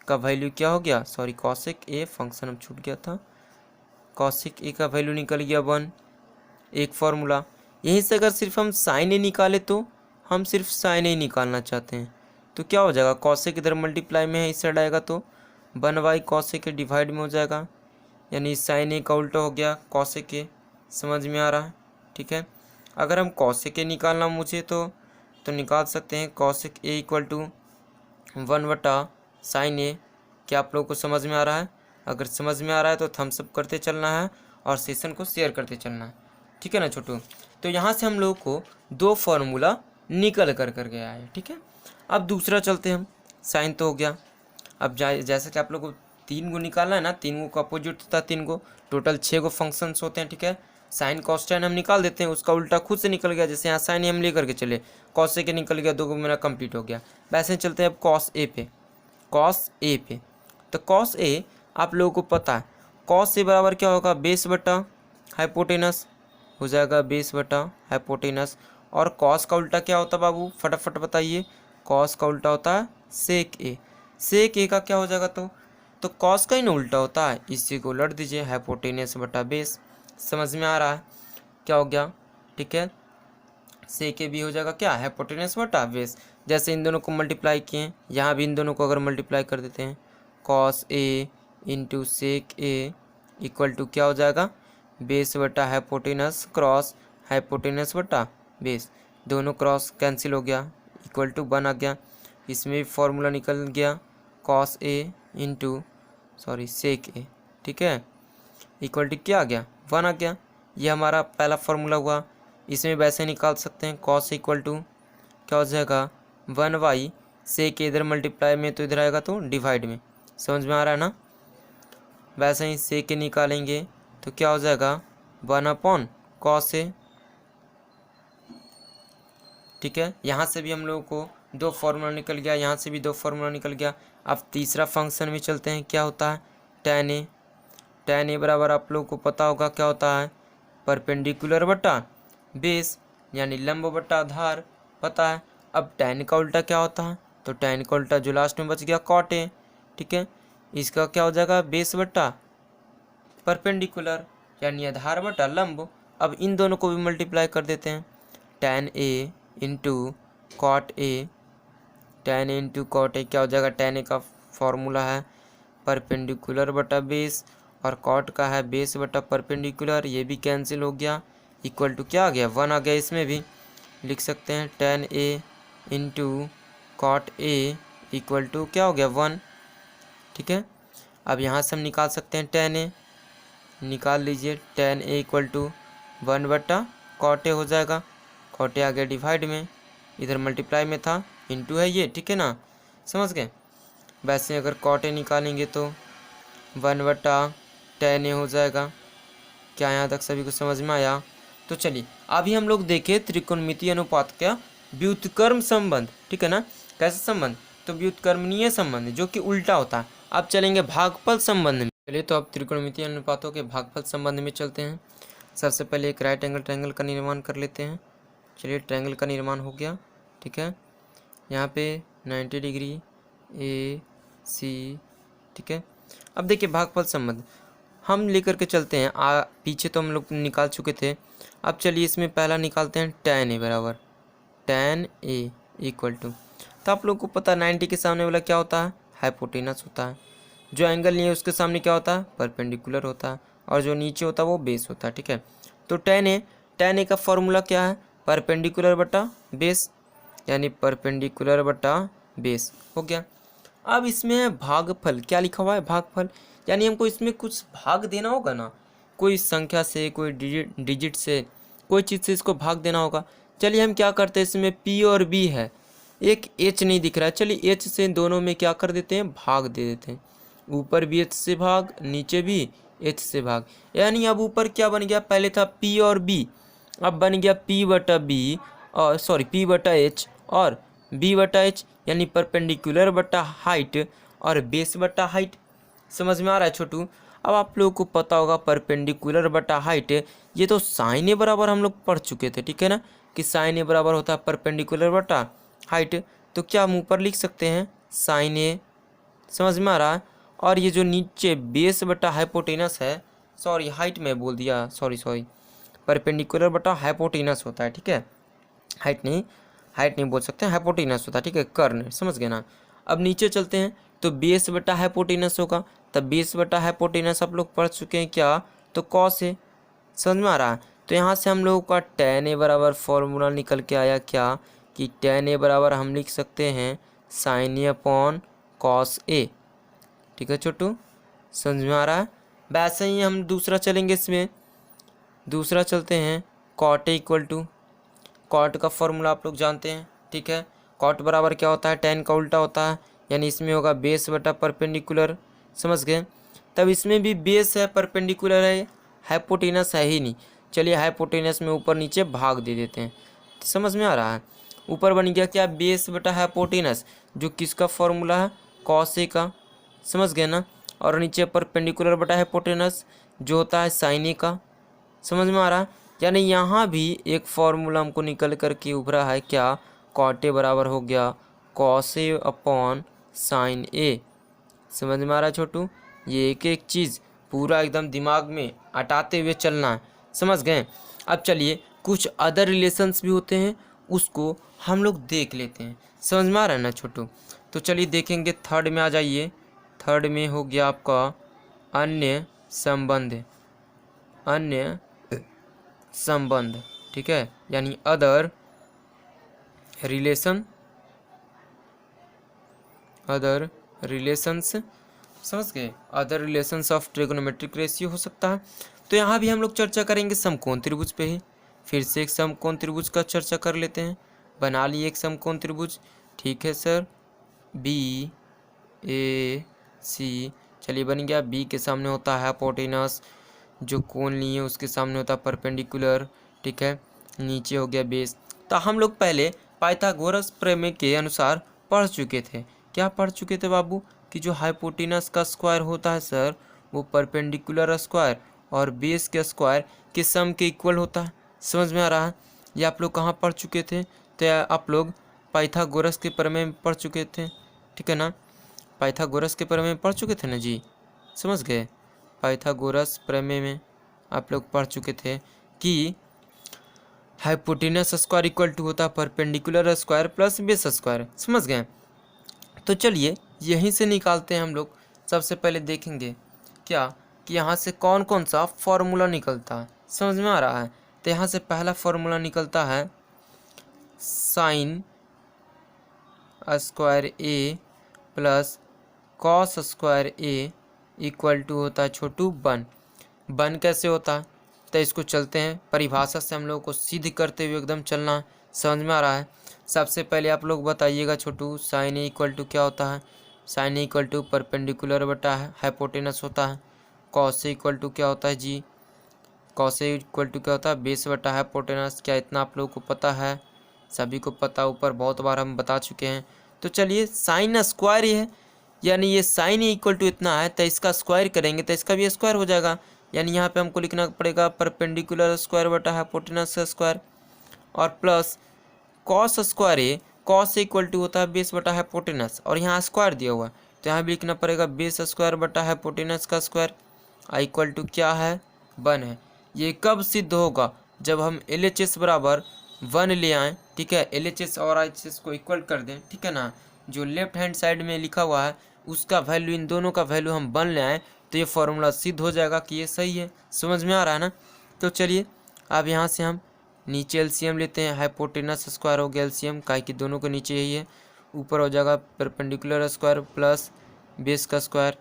[SPEAKER 1] का वैल्यू क्या हो गया? सॉरी, कॉसेक ए फंक्शन हम छूट गया था, कॉसेक ए का वैल्यू निकल गया 1, एक फार्मूला। यहीं से अगर सिर्फ हम साइन ए निकाले तो हम सिर्फ साइन ए निकालना चाहते हैं तो क्या हो जाएगा? कॉसेक इधर मल्टीप्लाई में है, इस साइड आएगा तो 1 कॉसेक ए डिवाइड में हो जाएगा, यानी साइन ए का उल्टा हो गया कॉसेक ए। समझ में आ रहा है? ठीक है, अगर हम कॉसेक ए निकालना मुझे तो निकाल सकते हैं कॉसेक ए इक्वल टू 1 बटा साइन ए। क्या आप लोगों को समझ में आ रहा है? अगर समझ में आ रहा है तो थम्स अप करते चलना है और सेशन को शेयर करते चलना है। ठीक है ना छोटू? तो यहाँ से हम लोग को 2 फार्मूला निकल कर गया है। ठीक है, अब दूसरा चलते हैं हम। साइन तो हो गया, अब जैसे कि आप लोग को 3 गो निकालना है ना, 3 गो का अपोजिट होता है 3 गो, टोटल 6 गो फंक्शंस होते हैं। ठीक है, साइन कॉस टेन हम निकाल देते हैं, उसका उल्टा खुद से निकल गया, जैसे यहाँ साइन हम लेकर के चले, कॉस ए के निकल गया, 2 गो मेरा कंप्लीट हो गया। वैसे चलते हैं अब कॉस ए पे, कॉस ए पे। तो कॉस ए आप लोगों को पता है, कॉस ए बराबर क्या होगा? बेस बटा हाइपोटेनस हो जाएगा, बेस बटा हाइपोटेनस। और कॉस का उल्टा क्या होता है बाबू? फटाफट बताइए। कॉस का उल्टा होता है सेक ए। सेक ए का क्या हो जाएगा? तो कॉस का ही ना उल्टा होता है, इसी को लट दीजिए, हाइपोटेनस बटा बेस। समझ में आ रहा है क्या हो गया? ठीक है, सेक ए भी हो जाएगा क्या? हाइपोटेनस बटा बेस। जैसे इन दोनों को मल्टीप्लाई किए, यहाँ भी इन दोनों को अगर मल्टीप्लाई कर देते हैं, cos A into sec A equal to क्या हो जाएगा? बेस बटा हाइपोटेनस क्रॉस हाइपोटेनस बटा बेस, दोनों क्रॉस कैंसिल हो गया, इक्वल टू 1 आ गया। इसमें भी फॉर्मूला निकल गया, कॉस ए इंटू सेक ए। ठीक है, इक्वल टू क्या आ गया? 1 आ गया। ये हमारा पहला फार्मूला हुआ। इसमें वैसे निकाल सकते हैं, कॉस इक्वल टू क्या क्या हो जाएगा 1/, से के इधर मल्टीप्लाई में तो इधर आएगा तो डिवाइड में, समझ में आ रहा है ना। वैसे ही से के निकालेंगे तो क्या हो जाएगा 1/cos A, ठीक है। यहाँ से भी हम लोगों को 2 फार्मूला निकल गया, यहाँ से भी 2 फार्मूला निकल गया। अब तीसरा फंक्शन में चलते हैं, क्या होता है tan A। tan A बराबर आप लोगों को पता होगा क्या होता है, परपेंडिकुलर बटा बेस, यानी लंब बटा आधार, पता है। अब tan का उल्टा क्या होता है, तो tan का उल्टा जो लास्ट में बच गया cot A, ठीक है। इसका क्या हो जाएगा बेस बटा परपेंडिकुलर, यानी आधार बटा लंब। अब इन दोनों को भी मल्टीप्लाई कर देते हैं, tan A into cot A, tan A into cot A क्या हो जाएगा, tan A का फॉर्मूला है परपेंडिकुलर बटा बेस और cot का है बेस बटा परपेंडिकुलर, ये भी कैंसिल हो गया, इक्वल टू क्या आ गया 1 आ गया। इसमें भी लिख सकते हैं tan A into cot A equal to क्या हो गया 1, ठीक है। अब यहाँ से हम निकाल सकते हैं tan A, निकाल लीजिए tan A इक्वल टू 1 बटा cot A हो जाएगा, cot A आ गया डिवाइड में, इधर मल्टीप्लाई में था, इंटू है ये, ठीक है ना, समझ गए। वैसे अगर cot A निकालेंगे तो 1 बटा tan A हो जाएगा। क्या यहाँ तक सभी को समझ में आया। तो चलिए अभी हम लोग देखें त्रिकोणमितीय अनुपात का व्युत्क्रम संबंध, ठीक है ना, कैसे संबंध, तो व्युत्क्रमणीय संबंध जो कि उल्टा होता है। अब चलेंगे भागफल संबंध में। चलिए तो अब त्रिकोणमितीय अनुपातों के भागफल संबंध में चलते हैं। सबसे पहले एक राइट एंगल ट्रायंगल का निर्माण कर लेते हैं। चलिए ट्रायंगल का निर्माण हो गया, ठीक है। यहाँ पे 90 डिग्री AC, ठीक है। अब देखिए भागफल संबंध हम लेकर के चलते हैं, पीछे तो हम लोग निकाल चुके थे। अब चलिए इसमें पहला निकालते हैं tan A बराबर tan A इक्वल टू, तो आप लोग को पता 90 के सामने वाला क्या होता है, हाइपोटेनस होता है। जो एंगल नहीं है उसके सामने क्या होता है, परपेंडिकुलर होता है, और जो नीचे होता है वो बेस होता है, ठीक है। तो tan A का फॉर्मूला क्या है, परपेंडिकुलर बटा बेस, यानी परपेंडिकुलर बटा बेस हो गया। अब इसमें भागफल क्या लिखा हुआ है, भागफल, यानी हमको इसमें कुछ भाग देना होगा ना, कोई संख्या से, कोई डिजिट से, कोई चीज़ से इसको भाग देना होगा। चलिए हम क्या करते हैं, इसमें P और B है, एक H नहीं दिख रहा है, चलिए H से दोनों में क्या कर देते हैं, भाग दे देते हैं। ऊपर भी H से भाग, नीचे भी H से भाग, यानी अब ऊपर क्या बन गया, पहले था P और B, अब बन गया P बटा B और P बटा H और B बटा H, यानी परपेंडिकुलर बटा हाइट और बेस बटा हाइट। समझ में आ रहा है छोटू। अब आप लोगों को पता होगा परपेंडिकुलर बटा हाइट, ये तो साइन ए बराबर हम लोग पढ़ चुके थे, ठीक है ना, कि साइन ए बराबर होता है परपेंडिकुलर बटा हाइट। तो क्या हम ऊपर लिख सकते हैं साइन ए, समझ में आ रहा है। और ये जो नीचे बेस बटा हाइपोटेनस है, सॉरी हाइट में बोल दिया, सॉरी परपेंडिकुलर बटा हाइपोटेनस होता है, ठीक है, हाइट नहीं बोल सकते, हाइपोटेनस होता है, ठीक है, कर्ण, समझ गए ना। अब नीचे चलते हैं तो बेस बटा हाइपोटेनस होगा, तब बेस बटा हाइपोटेनस आप लोग पढ़ चुके हैं क्या, तो कॉस है, समझ में आ रहा है। तो यहाँ से हम लोगों का tan A बराबर फॉर्मूला निकल के आया क्या, कि tan A बराबर हम लिख सकते हैं sin A upon cos A, ठीक है छोटू, समझ में आ रहा है। वैसे ही हम दूसरा चलेंगे, इसमें दूसरा चलते हैं cot A equal to, cot का फॉर्मूला आप लोग जानते हैं, ठीक है। कॉट बराबर क्या होता है, tan का उल्टा होता है, यानी इसमें होगा बेस बटा परपेंडिकुलर, समझ गए। तब इसमें भी बेस है, परपेंडिकुलर है, हाइपोटेनस है ही नहीं। चलिए हाइपोटेनस में ऊपर नीचे भाग दे देते हैं, तो समझ में आ रहा है। ऊपर बन गया क्या, बेस बटा हाइपोटेनस, जो किसका फॉर्मूला है, कॉस ए का, समझ गए ना। और नीचे परपेंडिकुलर बटा हाइपोटेनस जो होता है साइन ए का, समझ में आ रहा है। यानी यहाँ भी एक फॉर्मूला हमको निकल कर के उभरा है क्या, कॉट ए बराबर हो गया कॉस ए अपॉन साइन ए, समझ में आ रहा है छोटू। ये एक एक चीज़ पूरा एकदम दिमाग में अटाते हुए चलना है, समझ गए। अब चलिए कुछ अदर रिलेशंस भी होते हैं, उसको हम लोग देख लेते हैं, समझ में आ रहा है ना छोटू। तो चलिए देखेंगे, थर्ड में आ जाइए। थर्ड में हो गया आपका अन्य संबंध, अन्य संबंध, ठीक है, यानी अदर रिलेशन, अदर रिलेशंस, समझ गए, other relations of trigonometric ratio हो सकता है। तो यहाँ भी हम लोग चर्चा करेंगे समकोण त्रिभुज पे ही। फिर से एक समकोण त्रिभुज का चर्चा कर लेते हैं, बना लिए एक समकोण त्रिभुज। ठीक है सर, बी ए सी, चलिए बन गया। बी के सामने होता है हाइपोटेनस, जो कोण लिए उसके सामने होता है परपेंडिकुलर। ठीक है, नीचे हो गया बेस। तो हम लोग पहले पाइथागोरस प्रमेय के अनुसार पढ़ चुके थे। क्या पढ़ चुके थे बाबू? कि जो हाइपोटेनस का स्क्वायर होता है सर, वो परपेंडिकुलर स्क्वायर और बेस के स्क्वायर के सम के इक्वल होता है। समझ में आ रहा है? ये आप लोग कहाँ पढ़ चुके थे? तो आप लोग पाइथागोरस के प्रमेय में पढ़ चुके थे, ठीक है ना? पाइथागोरस के प्रमेय में पढ़ चुके थे ना जी, समझ गए? पाइथागोरस प्रमेय में आप लोग पढ़ चुके थे कि हाइपोटेनस स्क्वायर इक्वल टू होता है perpendicular square plus base square. समझ गए? तो चलिए यहीं से निकालते हैं हम लोग। सबसे पहले देखेंगे क्या कि यहाँ से कौन कौन सा फॉर्मूला निकलता है। समझ में आ रहा है? तो यहाँ से पहला फॉर्मूला निकलता है sine square A plus cos square A equal to होता है छोटू 1। 1 कैसे होता है? तो इसको चलते हैं परिभाषा से हम लोगों को सिद्ध करते हुए एकदम चलना है। समझ में आ रहा है? सबसे पहले आप लोग बताइएगा छोटू, साइन ए इक्वल टू क्या होता है? Sine A equal to perpendicular बटा है हाइपोटेनस होता है। कॉस ए इक्वल टू क्या होता है जी? कॉस ए इक्वल टू क्या होता है? बेस बटा हाइपोटेनस। क्या इतना आप लोगों को पता है? सभी को पता, ऊपर बहुत बार हम बता चुके हैं। तो चलिए साइन स्क्वायर ही है, यानी ये साइन ए इक्वल टू इतना है, तो इसका स्क्वायर करेंगे तो इसका भी स्क्वायर हो जाएगा। यानी यहाँ पे हमको लिखना पड़ेगा परपेंडिकुलर स्क्वायर बटा हाइपोटेनस स्क्वायर और plus cos square A. Cos equal to होता है बेस बटा हाइपोटेनस और यहाँ स्क्वायर दिया हुआ है, तो यहाँ भी लिखना पड़ेगा बेस स्क्वायर बटा हाइपोटेनस का स्क्वायर। आई इक्वल टू क्या है? 1 है। ये कब सिद्ध होगा? जब हम LHS बराबर 1 ले आएँ। ठीक है, LHS और RHS को इक्वल कर दें, ठीक है ना? जो लेफ्ट हैंड साइड में लिखा हुआ है उसका वैल्यू, इन दोनों का वैल्यू हम 1 ले आएँ तो ये फॉर्मूला सिद्ध हो जाएगा कि ये सही है। समझ में आ रहा है ना? तो चलिए अब यहाँ से हम नीचे एलसीएम लेते हैं। हाइपोटेनस स्क्वायर हो गया एलसीएम, काहे कि दोनों को नीचे यही है। ऊपर हो जाएगा परपेंडिकुलर स्क्वायर प्लस बेस का स्क्वायर।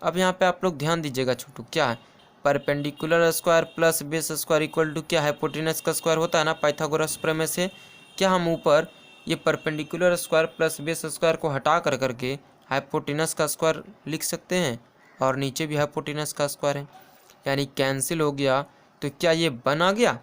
[SPEAKER 1] अब यहाँ पे आप लोग ध्यान दीजिएगा छोटू, क्या है? Perpendicular square plus base square equal to क्या? हाइपोटेनस का स्क्वायर होता है ना पाइथागोरस प्रमेय से। क्या हम ऊपर ये perpendicular square plus base square को हटा कर करके हाइपोटेनस का स्क्वायर लिख सकते हैं और नीचे भी हाइपोटेनस का स्क्वायर है, यानी कैंसिल हो गया। तो क्या ये 1 आ गया?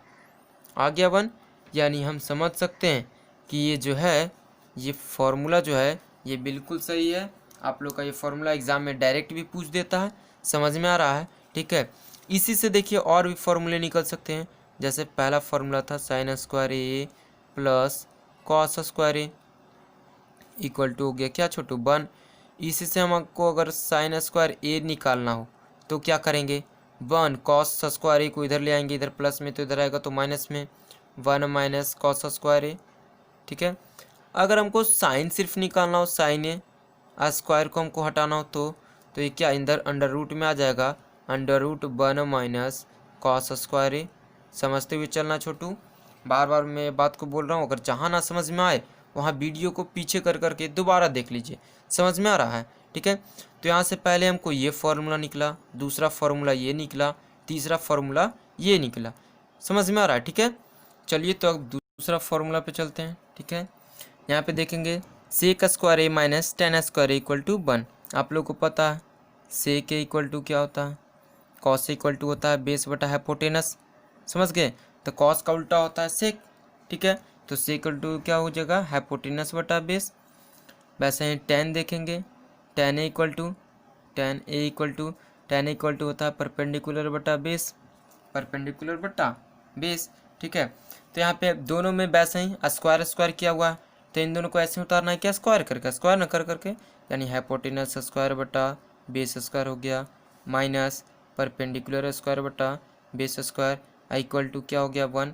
[SPEAKER 1] आ गया 1। यानी हम समझ सकते हैं कि ये जो है, ये फॉर्मूला जो है ये बिल्कुल सही है। आप लोग का ये फॉर्मूला एग्जाम में डायरेक्ट भी पूछ देता है। समझ में आ रहा है? ठीक है, इसी से देखिए और भी फॉर्मूले निकल सकते हैं। जैसे पहला फॉर्मूला था sine square A plus cos square A equal to हो गया क्या छोटू? 1। इसी से हमको अगर साइन स्क्वायर ए निकालना हो तो क्या करेंगे? 1 कॉस स्क्वायर ए को इधर ले आएंगे, इधर प्लस में तो इधर आएगा तो माइनस में, 1 माइनस कॉस स्क्वायर ए। ठीक है, अगर हमको साइन सिर्फ निकालना हो, साइन ए स्क्वायर को हमको हटाना हो तो ये क्या इधर अंडर रूट में आ जाएगा, under root 1 minus cos square A. समझते हुए चलना छोटू, बार बार मैं बात को बोल रहा हूँ। अगर जहाँ ना समझ में आए वहाँ वीडियो को पीछे कर करके दोबारा देख लीजिए। समझ में आ रहा है? ठीक है, तो यहाँ से पहले हमको ये फार्मूला निकला, दूसरा फार्मूला ये निकला, तीसरा फार्मूला ये निकला। समझ में आ रहा है? ठीक है, चलिए तो अब दूसरा फार्मूला पे चलते हैं। ठीक है, यहाँ पे देखेंगे sec square A minus tan square equal to 1। आप लोग को पता है सेक ए इक्वल टू क्या होता है? कॉस इक्वल टू होता है बेस बटा हाइपोटेनस। समझ गए? तो कॉस का उल्टा होता है सेक। ठीक है, तो सेक इक्वल टू क्या हो जाएगा? हाइपोटेनस बटा बेस। वैसे ही टेन देखेंगे, tan A equal to tan equal to होता है परपेंडिकुलर बटा बेस, परपेंडिकुलर बटा बेस। ठीक है, तो यहाँ पे दोनों में वैसे ही स्क्वायर स्क्वायर किया हुआ है, तो इन दोनों को ऐसे उतारना है क्या? स्क्वायर करके, स्क्वायर न कर करके, यानी हाइपोटेनस स्क्वायर बटा बेस स्क्वायर हो गया माइनस परपेंडिकुलर स्क्वायर बटा बेस स्क्वायर इक्वल टू क्या हो गया? 1,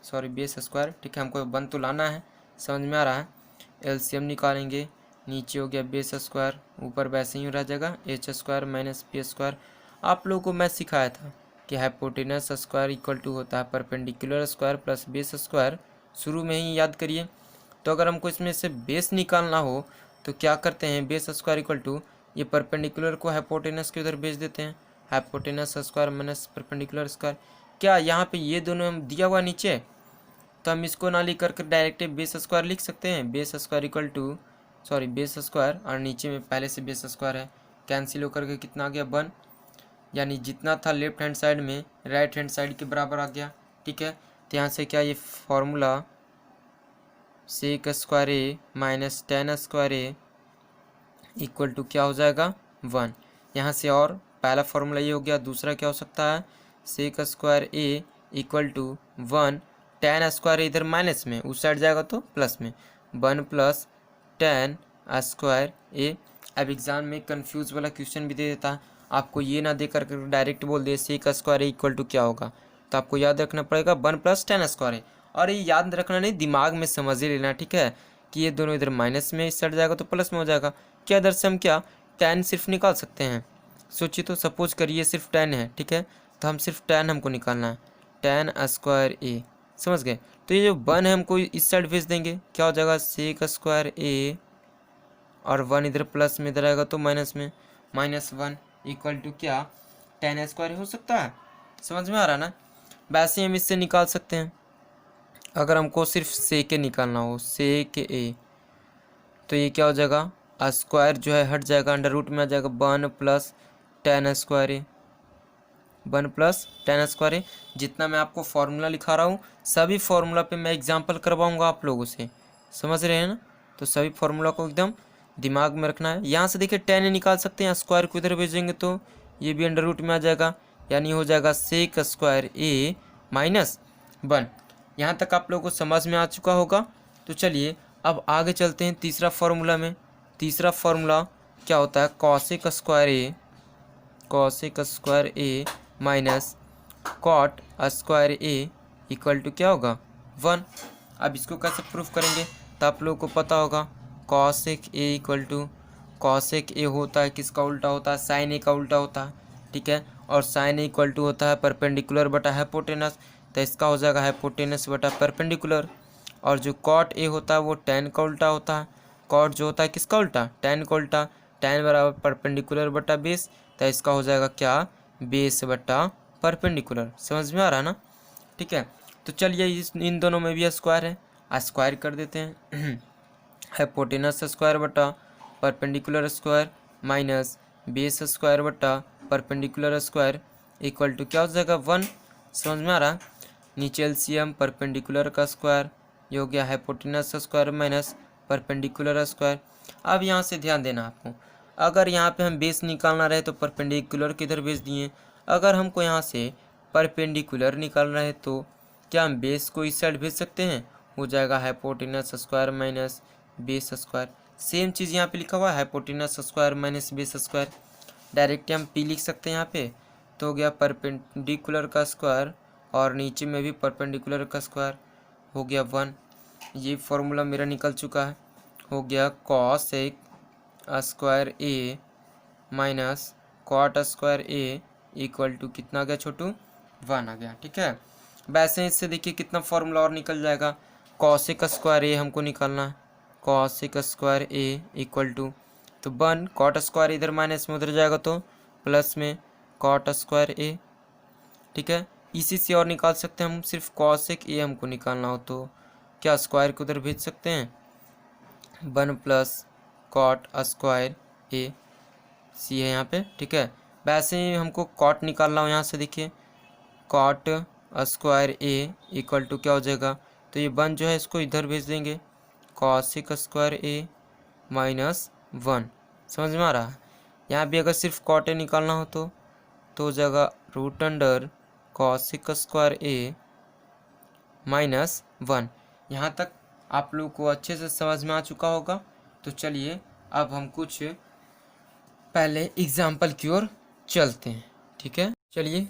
[SPEAKER 1] सॉरी बेस स्क्वायर। ठीक है, हमको 1 तो लाना है। समझ में आ रहा है? एलसीएम निकालेंगे, नीचे हो गया बेस स्क्वायर, ऊपर वैसे ही रह जाएगा H square minus P square. आप लोगों को मैं सिखाया था कि हाइपोटेनस स्क्वायर इक्वल टू होता है perpendicular square plus base square, शुरू में ही याद करिए। तो अगर हमको इसमें से बेस निकालना हो तो क्या करते हैं? बेस स्क्वायर इक्वल टू ये परपेंडिकुलर को हाइपोटेनस के उधर भेज देते हैं, hypotenuse square minus perpendicular square. क्या यहाँ पे ये दोनों दिया हुआ नीचे तो हम इसको ना लिख करके डायरेक्ट बेस स्क्वायर लिख सकते हैं। Base square equal to base square और नीचे में पहले से बेस स्क्वायर है, कैंसिल होकर के कितना आ गया 1, यानी जितना था लेफ्ट हैंड साइड में राइट हैंड साइड के बराबर आ गया। ठीक है, तो यहाँ से क्या ये formula sec square A minus tan square A equal to क्या हो जाएगा 1। यहाँ से और पहला फॉर्मूला ये हो गया, दूसरा क्या हो सकता है sec square A equal to 1, tan square इधर माइनस में उस साइड जाएगा तो प्लस में 1 प्लस टेन स्क्वायर ए। अब एग्जाम में कंफ्यूज वाला क्वेश्चन भी दे देता है, आपको ये ना दे करके डायरेक्ट बोल दे sec square A equal to क्या होगा, तो आपको याद रखना पड़ेगा 1 प्लस टेन स्क्वायर ए। और ये याद रखना नहीं, दिमाग में समझ ही लेना, ठीक है, कि ये दोनों इधर माइनस में इस साइड जाएगा तो प्लस में हो जाएगा। क्या इधर से हम क्या टेन सिर्फ निकाल सकते हैं, सोचिए तो, सपोज करिए सिर्फ टेन है, ठीक है, तो हम सिर्फ टेन हमको निकालना है, टेन स्क्वायर ए, समझ गए। तो ये जो 1 है हमको इस साइड भेज देंगे, क्या हो जाएगा सेक स्क्वायर ए और 1 इधर प्लस में इधर आएगा तो माइनस में, -1 इक्वल टू क्या टेन स्क्वायर हो सकता है। समझ में आ रहा ना। वैसे हम इससे निकाल सकते हैं, अगर हमको सिर्फ सेक ए निकालना हो, सेक ए, तो ये क्या हो जाएगा स्क्वायर जो है हट जाएगा, अंडर रूट में आ जाएगा 1 प्लस टेन स्क्वायर ए, 1 प्लस टेन स्क्वायर ए। जितना मैं आपको फार्मूला लिखा रहा हूँ सभी फार्मूला पे मैं एग्जांपल करवाऊंगा आप लोगों से, समझ रहे हैं ना। तो सभी फार्मूला को एकदम दिमाग में रखना है। यहाँ से देखिए टेन निकाल सकते हैं, स्क्वायर को इधर भेजेंगे तो ये भी अंडर रूट में आ जाएगा, यानी हो जाएगा सेक स्क्वायर ए -1। यहाँ तक आप लोगों को समझ में आ चुका होगा। तो चलिए अब आगे चलते हैं तीसरा फार्मूला में। तीसरा फार्मूला क्या होता है cosec square A minus cot square A equal to क्या होगा 1। अब इसको कैसे प्रूफ करेंगे, तो आप लोगों को पता होगा cosec A equal to, cosec A होता है किसका उल्टा होता है, साइन ए का उल्टा होता है, ठीक है, और साइन ए इक्वल टू होता है परपेंडिकुलर बटा हाइपोटेनस, तो इसका हो जाएगा हाइपोटेनस बटा परपेंडिकुलर। और जो कॉट ए होता है वो टेन का उल्टा होता है, कॉट जो होता है किसका उल्टा टेन का उल्टा, टेन बराबर परपेंडिकुलर बटा बेस, तो इसका हो जाएगा क्या बेस बटा परपेंडिकुलर। समझ में आ रहा है ना। ठीक है, तो चलिए इन दोनों में भी स्क्वायर है, स्क्वायर कर देते हैं हाइपोटेनस स्क्वायर बटा perpendicular square minus base square बटा परपेंडिकुलर स्क्वायर इक्वल टू क्या हो जाएगा 1। समझ में आ रहा। नीचे एलसीएम परपेंडिकुलर का स्क्वायर, ये हो गया hypotenuse square minus perpendicular square. अब यहाँ से ध्यान देना आपको, अगर यहाँ पे हम बेस निकालना रहे तो परपेंडिकुलर किधर भेज दिए, अगर हमको यहाँ से परपेंडिकुलर निकालना है तो क्या हम बेस को इस साइड भेज सकते हैं, हो जाएगा hypotenuse square minus base square. Same चीज़ यहाँ पे लिखा हुआ है hypotenuse square minus base square, direct हम पी लिख सकते हैं यहाँ पे, तो हो गया परपेंडिकुलर का स्क्वायर और नीचे में भी परपेंडिकुलर का स्क्वायर, हो गया 1। ये फॉर्मूला मेरा निकल चुका है, हो गया cosec square A minus cot square A equal to कितना आ गया छोटू 1 आ गया। ठीक है, वैसे इससे देखिए कितना फॉर्मूला और निकल जाएगा, कॉसेक स्क्वायर ए हमको निकालना है, cosec square A equal to तो 1, कॉट स्क्वायर इधर माइनस में उधर जाएगा तो प्लस में कॉट स्क्वायर ए। ठीक है, इसी से और निकाल सकते हैं हम, सिर्फ कॉसेक ए हमको निकालना हो तो क्या स्क्वायर को उधर भेज सकते हैं, 1 प्लस कॉट स्क्वायर ए सी है यहाँ पे। ठीक है, वैसे ही हमको कॉट निकालना हो, यहाँ से देखिए cot square A equal to क्या हो जाएगा, तो ये 1 जो है इसको इधर भेज देंगे, कॉसेक स्क्वायर ए -1। समझ में आ रहा है। यहाँ भी अगर सिर्फ कॉट ए निकालना हो तो हो जाएगा रूट अंडर कॉसेक स्क्वायर ए -1। यहाँ तक आप लोग को अच्छे से समझ में आ चुका होगा। तो चलिए अब हम कुछ पहले एग्जाम्पल की ओर चलते हैं। ठीक है, चलिए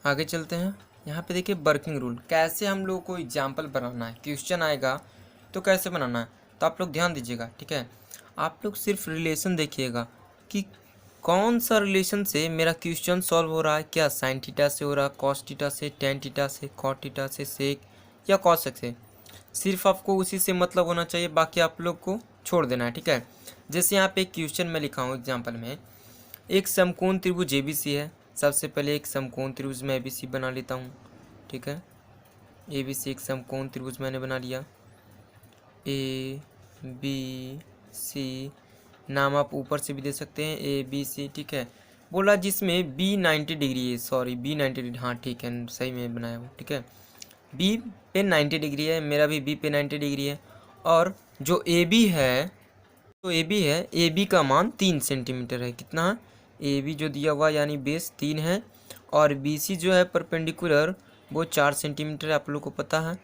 [SPEAKER 1] आगे चलते हैं। यहाँ पे देखिए वर्किंग रूल, कैसे हम लोग को एग्जाम्पल बनाना है, क्वेश्चन आएगा तो कैसे बनाना है, तो आप लोग ध्यान दीजिएगा। ठीक है, आप लोग सिर्फ रिलेशन देखिएगा कि कौन सा रिलेशन से मेरा क्वेश्चन सॉल्व हो रहा है, क्या साइन थीटा से हो रहा है, कॉस थीटा से, टेन थीटा से, कॉट थीटा से, सेक या कॉसेक से, सिर्फ आपको उसी से मतलब होना चाहिए, बाकी आप लोग को छोड़ देना है। ठीक है, जैसे यहाँ पे एक क्वेश्चन में लिखा हूँ एग्जाम्पल में, एक समकोण त्रिभुज ABC है। सबसे पहले एक समकोण त्रिभुज में ABC बना लेता हूँ। ठीक है, ABC एक समकोण त्रिभुज मैंने बना लिया। ABC नाम आप ऊपर से भी दे सकते हैं, ABC, ठीक है। बोला जिसमें B 90 डिग्री है, सॉरी B 90 डिग्री, हाँ ठीक है, सही में बनाया हुआ, ठीक है। B पे 90 डिग्री है, मेरा भी B पे 90 डिग्री है। और जो AB है, तो AB है, AB का मान 3 सेंटीमीटर है। कितना है? AB जो दिया हुआ यानी बेस 3 है, और BC जो है परपेंडिकुलर वो 4 सेंटीमीटर है, आप लोग को पता है,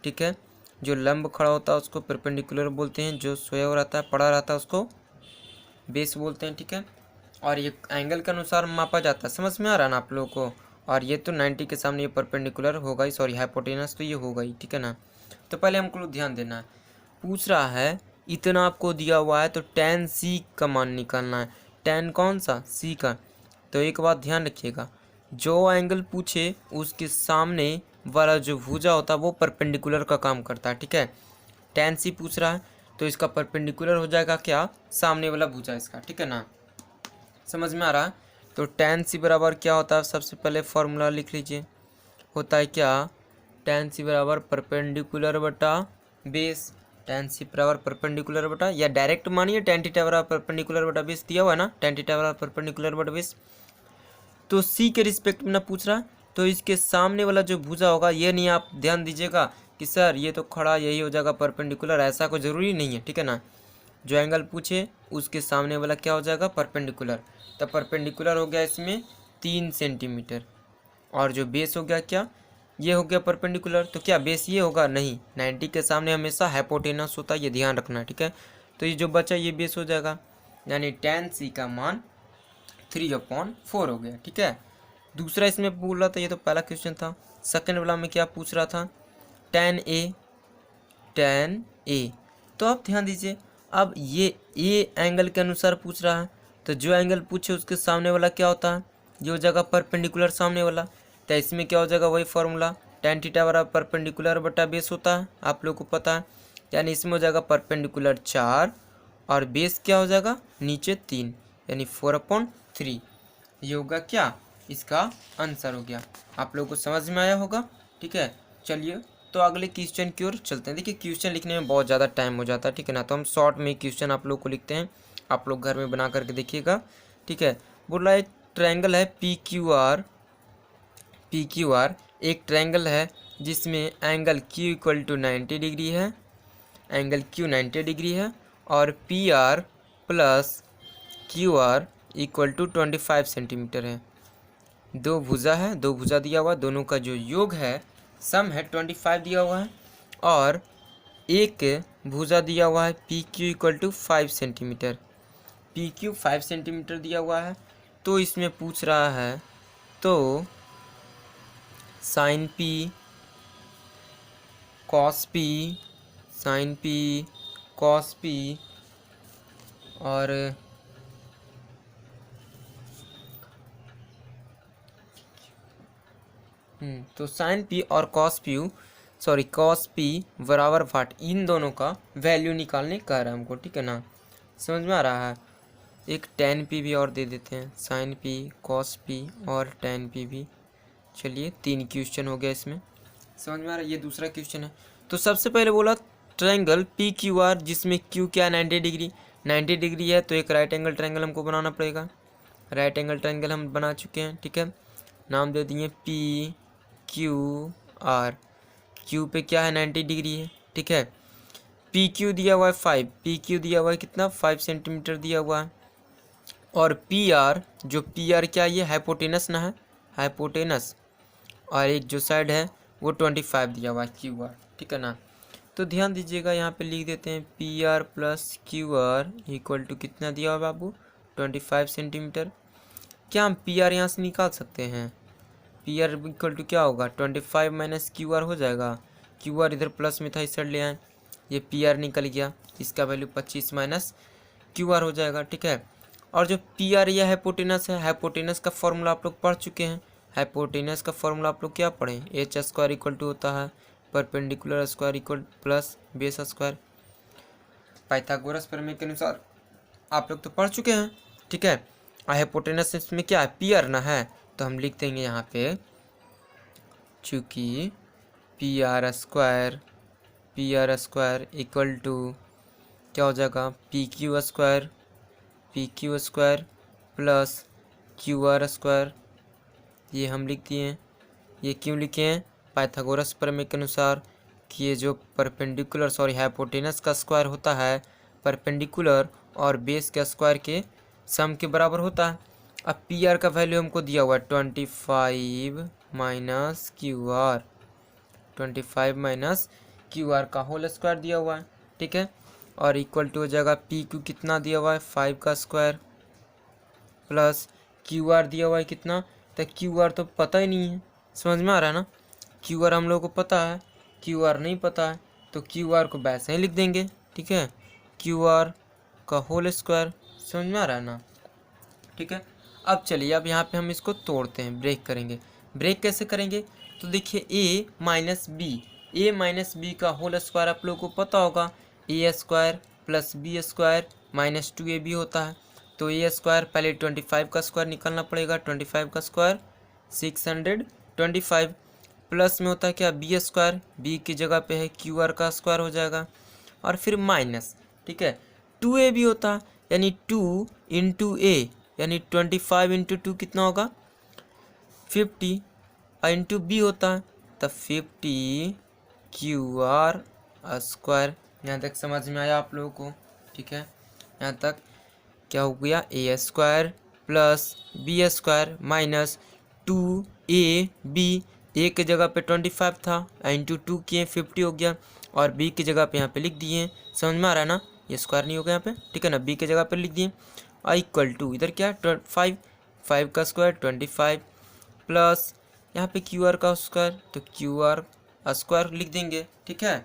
[SPEAKER 1] ठीक है। जो लंब खड़ा होता है उसको परपेंडिकुलर बोलते हैं, जो सोया हुआ रहता है, पड़ा रहता है, उसको बेस बोलते हैं, ठीक है। और ये एंगल के अनुसार मापा जाता है, समझ में आ रहा है ना आप लोगों को। और ये तो 90 के सामने ये परपेंडिकुलर होगा ही, सॉरी हाइपोटेनस तो ये होगा ही, ठीक है ना। तो पहले हमको ध्यान देना है, पूछ रहा है इतना आपको दिया हुआ है तो tan C का मान निकालना है। tan कौन सा? C का। तो एक बात ध्यान रखिएगा, जो एंगल पूछे उसके सामने वाला जो भुजा होता है वो परपेंडिकुलर का काम करता है, ठीक है। tan C पूछ रहा है तो इसका परपेंडिकुलर हो जाएगा क्या? सामने वाला भुजा इसका, ठीक है ना। समझ में आ रहा है? तो tan C बराबर क्या होता है? सबसे पहले फॉर्मूला लिख लीजिए, होता है क्या? tan C बराबर परपेंडिकुलर बटा बेस। tan C बराबर परपेंडिकुलर बटा, या डायरेक्ट मानिए tan थीटा बराबर परपेंडिकुलर बटा बेस दिया हुआ है ना, tan थीटा बराबर परपेंडिकुलर बटा बेस। तो C के रिस्पेक्ट में ना पूछ रहा, तो इसके सामने वाला जो भुजा होगा, ये नहीं आप ध्यान दीजिएगा कि सर ये तो खड़ा यही हो जाएगा परपेंडिकुलर, ऐसा कोई ज़रूरी नहीं है, ठीक है ना। जो एंगल पूछे उसके सामने वाला क्या हो जाएगा? परपेंडिकुलर। तो परपेंडिकुलर हो गया इसमें 3 सेंटीमीटर, और जो बेस हो गया क्या? ये हो गया परपेंडिकुलर, तो क्या बेस ये होगा? नहीं, 90 के सामने हमेशा हाइपोटेनस होता है, ये ध्यान रखना, ठीक है। तो ये जो बचा ये बेस हो जाएगा, यानी tan C का मान 3/4 हो गया, ठीक है। दूसरा इसमें बोल रहा था, ये तो पहला क्वेश्चन था। सेकंड वाला में क्या पूछ रहा था? tan A। तो आप ध्यान दीजिए, अब ये A एंगल के अनुसार पूछ रहा है, तो जो एंगल पूछे उसके सामने वाला क्या होता है? ये हो जाएगा परपेंडिकुलर सामने वाला। तो इसमें क्या हो जाएगा? वही फॉर्मूला, tan थीटा बराबर परपेंडिकुलर बटा बेस होता है, आप लोग को पता है। यानी इसमें हो जाएगा परपेंडिकुलर 4 और बेस क्या हो जाएगा? नीचे 3, यानी 4/3। ये होगा क्या? इसका आंसर हो गया। आप लोगों को समझ में आया होगा, ठीक है। चलिए तो अगले क्वेश्चन की ओर चलते हैं। देखिए क्वेश्चन लिखने में बहुत ज़्यादा टाइम हो जाता है, ठीक है ना, तो हम शॉर्ट में क्वेश्चन आप लोग को लिखते हैं, आप लोग घर में बना करके देखिएगा, ठीक है। बोल रहा है एक ट्रायंगल है PQR, एक ट्रायंगल है जिसमें एंगल Q = 90 डिग्री है, एंगल Q 90 डिग्री है, और PR + QR = 25 सेंटीमीटर है। दो भुजा है, दो भुजा दिया हुआ, दोनों का जो योग है सम है 25 दिया हुआ है, और एक भुजा दिया हुआ है PQ = 5 सेंटीमीटर। PQ 5 सेंटीमीटर दिया हुआ है, तो इसमें पूछ रहा है तो sin P cos P, sin P cos P और तो sin P और cos P बराबर वाट, इन दोनों का वैल्यू निकालने कह रहा है हमको, ठीक है ना। समझ में आ रहा है? एक tan P भी और दे देते हैं, sin P cos P और tan P भी। चलिए 3 क्वेश्चन हो गया इसमें, समझ में आ रहा है। ये दूसरा क्वेश्चन है। तो सबसे पहले बोला ट्रायंगल PQR जिसमें Q क्या 90 डिग्री है, तो एक राइट एंगल ट्रायंगल हमको बनाना पड़ेगा। राइट एंगल ट्रायंगल हम बना चुके हैं, ठीक है। नाम दे दिए PQR। Q पे क्या है? 90 डिग्री है, ठीक है। PQ दिया हुआ है 5, PQ दिया हुआ है कितना? 5 सेंटीमीटर दिया हुआ है। और PR, जो PR क्या, ये हाइपोटेनस ना है, हाइपोटेनस, और एक जो साइड है वो 25 दिया हुआ है QR, ठीक है ना। तो ध्यान दीजिएगा, यहाँ पे लिख देते हैं PR + QR = कितना दिया हुआ बाबू? 25 सेंटीमीटर। क्या हम PR यहाँ से निकाल सकते हैं? PR = क्या होगा? 25 - QR हो जाएगा। QR इधर प्लस में था, इस साइड ले आए, ये PR निकल गया, इसका वैल्यू 25 - QR हो जाएगा, ठीक है। और जो PR या हाइपोटेनस है, हाइपोटेनस का फॉर्मूला आप लोग पढ़ चुके हैं। हाइपोटेनस का फॉर्मूला आप लोग क्या पढ़े? H² होता है perpendicular square plus base square, Pythagoras प्रमेय के अनुसार आप लोग तो पढ़ चुके हैं, ठीक है। हाइपोटेनस इसमें क्या है? PR ना है, तो हम लिख देंगे यहाँ पे, चूँकि P R square equal to क्या हो जाएगा, P Q square plus Q R square. ये हम लिख दिए हैं। ये क्यों लिखे हैं, पाइथागोरस प्रमेय के अनुसार कि ये जो हाइपोटेनस का स्क्वायर होता है परपेंडिकुलर और बेस के स्क्वायर के सम के बराबर होता है। अब पी आर का वैल्यू हमको दिया हुआ है 25 माइनस क्यू आर का होल स्क्वायर दिया हुआ है, ठीक है। और इक्वल टू हो जाएगा पी क्यू कितना दिया हुआ है 5 का स्क्वायर प्लस क्यू आर दिया हुआ है कितना, तो क्यू आर तो पता ही नहीं है, समझ में आ रहा है ना। क्यू आर हम लोग को पता है, क्यू आर नहीं पता है तो क्यू आर को वैसे ही लिख देंगे, ठीक है, क्यू आर का होल स्क्वायर। समझ में आ रहा है ना, ठीक है। अब चलिए अब यहाँ पे हम इसको तोड़ते हैं, ब्रेक करेंगे। ब्रेक कैसे करेंगे, तो देखिए ए माइनस बी का होल स्क्वायर आप लोगों को पता होगा, A square plus B square minus 2ab होता है। तो ए स्क्वायर पहले 25 का स्क्वायर निकालना पड़ेगा, 25 का स्क्वायर 625 प्लस में होता है क्या बी स्क्वायर, बी की जगह पे है क्यू आर का स्क्वायर हो जाएगा और फिर माइनस, ठीक है 2ab होता है, यानी 2 इंटू ए यानी 25 इंटू 2 कितना होगा 50 इंटू बी होता है तब 50 क्यू आर स्क्वायर। यहाँ तक समझ में आया आप लोगों को, ठीक है। यहाँ तक क्या हो गया, A square plus B square minus 2ab, A की जगह पे 25 था इंटू 2 किए 50 हो गया और बी की जगह पे यहाँ पे लिख दिए, समझ में आ रहा है ना, ये स्क्वायर नहीं हो गया यहाँ पे, ठीक है ना, बी की जगह पे लिख दिए इक्वल टू इधर क्या 5 का स्क्वायर 25 प्लस यहाँ पे क्यू आर का स्क्वायर तो क्यू आर स्क्वायर लिख देंगे, ठीक है।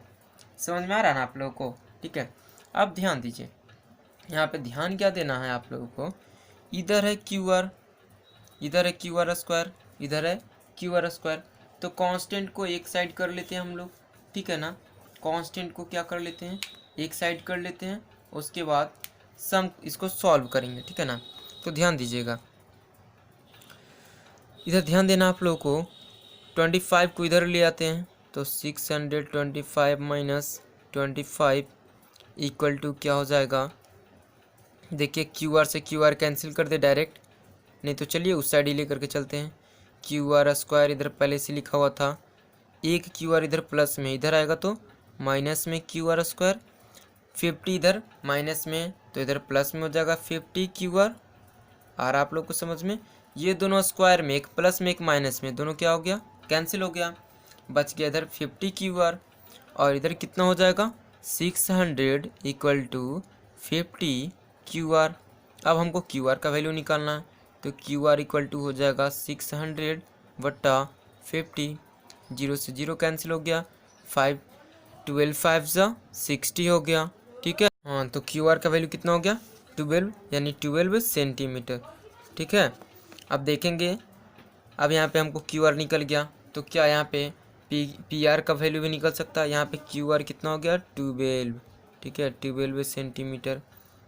[SPEAKER 1] समझ में आ रहा है ना आप लोगों को, ठीक है। अब ध्यान दीजिए, यहाँ पे ध्यान क्या देना है आप लोगों को, इधर है क्यू आर स्क्वायर, इधर है क्यू आर स्क्वायर, तो कांस्टेंट को एक साइड कर लेते हैं हम लोग, ठीक है ना। कांस्टेंट को क्या कर लेते हैं, एक साइड कर लेते हैं, उसके बाद सम इसको सॉल्व करेंगे, ठीक है ना। तो ध्यान दीजिएगा, इधर ध्यान देना आप लोगों को, 25 को इधर ले आते हैं तो 625 माइनस 25 इक्वल टू क्या हो जाएगा, देखिए क्यू आर से क्यू आर कैंसिल कर दे डायरेक्ट, नहीं तो चलिए उस साइड ही ले करके चलते हैं। क्यू आर स्क्वायर इधर पहले से लिखा हुआ था, एक क्यू आर इधर प्लस में, इधर आएगा तो माइनस में क्यू आर स्क्वायर, 50 इधर माइनस में तो इधर प्लस में हो जाएगा 50 क्यू आर। और आप लोग को समझ में, ये दोनों स्क्वायर में एक प्लस में एक माइनस में दोनों क्या हो गया, कैंसिल हो गया, बच गया इधर 50 क्यू आर और इधर कितना हो जाएगा 600 इक्वल टू 50 क्यू आर। अब हमको क्यू आर का वैल्यू निकालना है तो क्यू आर इक्वल टू हो जाएगा 600 बट्टा 50, 0 से 0 कैंसिल हो गया, 12 5 जा 60 हो गया, ठीक है। हाँ तो क्यू आर का वैल्यू कितना हो गया 12 यानी 12 सेंटीमीटर, ठीक है। अब देखेंगे, अब यहाँ पे हमको क्यू आर निकल गया तो क्या यहाँ पे पी आर का वैल्यू भी निकल सकता है, यहाँ पे क्यू आर कितना हो गया 12, ठीक है 12 सेंटीमीटर।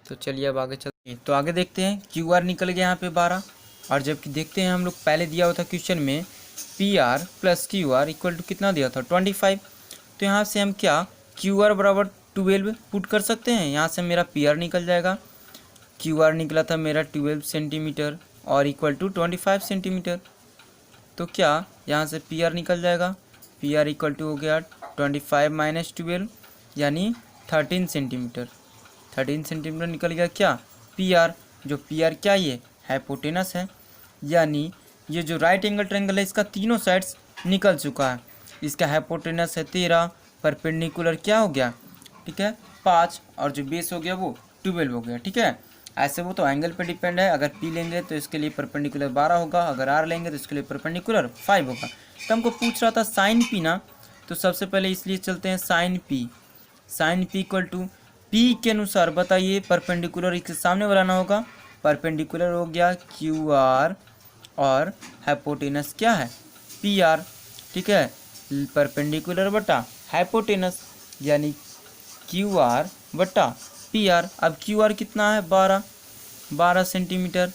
[SPEAKER 1] तो चलिए अब आगे चलते हैं, तो आगे देखते हैं क्यू आर निकल गया यहाँ पे 12, और जबकि देखते हैं हम लोग पहले दिया हुआ था क्वेश्चन में P R plus Q R equal to कितना दिया था 25, तो यहाँ से हम क्या क्यू आर बराबर 12 पुट कर सकते हैं, यहाँ से मेरा पी आर निकल जाएगा, क्यू आर निकला था मेरा 12 सेंटीमीटर और इक्वल टू 25 सेंटीमीटर, तो क्या यहाँ से पी आर निकल जाएगा, पी आर इक्वल टू हो गया 25 माइनस 12 यानी 13 सेंटीमीटर, 13 सेंटीमीटर निकल गया क्या पी आर, जो पी आर क्या ये हाइपोटेनस है, यानी ये जो राइट एंगल ट्रायंगल है इसका तीनों साइड्स निकल चुका है, इसका हाइपोटेनस है 13, परपेंडिकुलर क्या हो गया, ठीक है 5 और जो बेस हो गया वो 12 हो गया, ठीक है। ऐसे वो तो एंगल पे डिपेंड है, अगर पी लेंगे तो इसके लिए परपेंडिकुलर 12 होगा, अगर आर लेंगे तो इसके लिए परपेंडिकुलर 5 होगा। तो हमको पूछ रहा था साइन पी ना, तो सबसे पहले इसलिए चलते हैं sine P equal to P के अनुसार बताइए परपेंडिकुलर इसके सामने वाला ना होगा, परपेंडिकुलर हो गया क्यू आर और हाइपोटेनस क्या है पी आर, ठीक है, परपेंडिकुलर बटा हाइपोटेनस यानी क्यू आर बटा पी आर। अब क्यू आर कितना है 12 सेंटीमीटर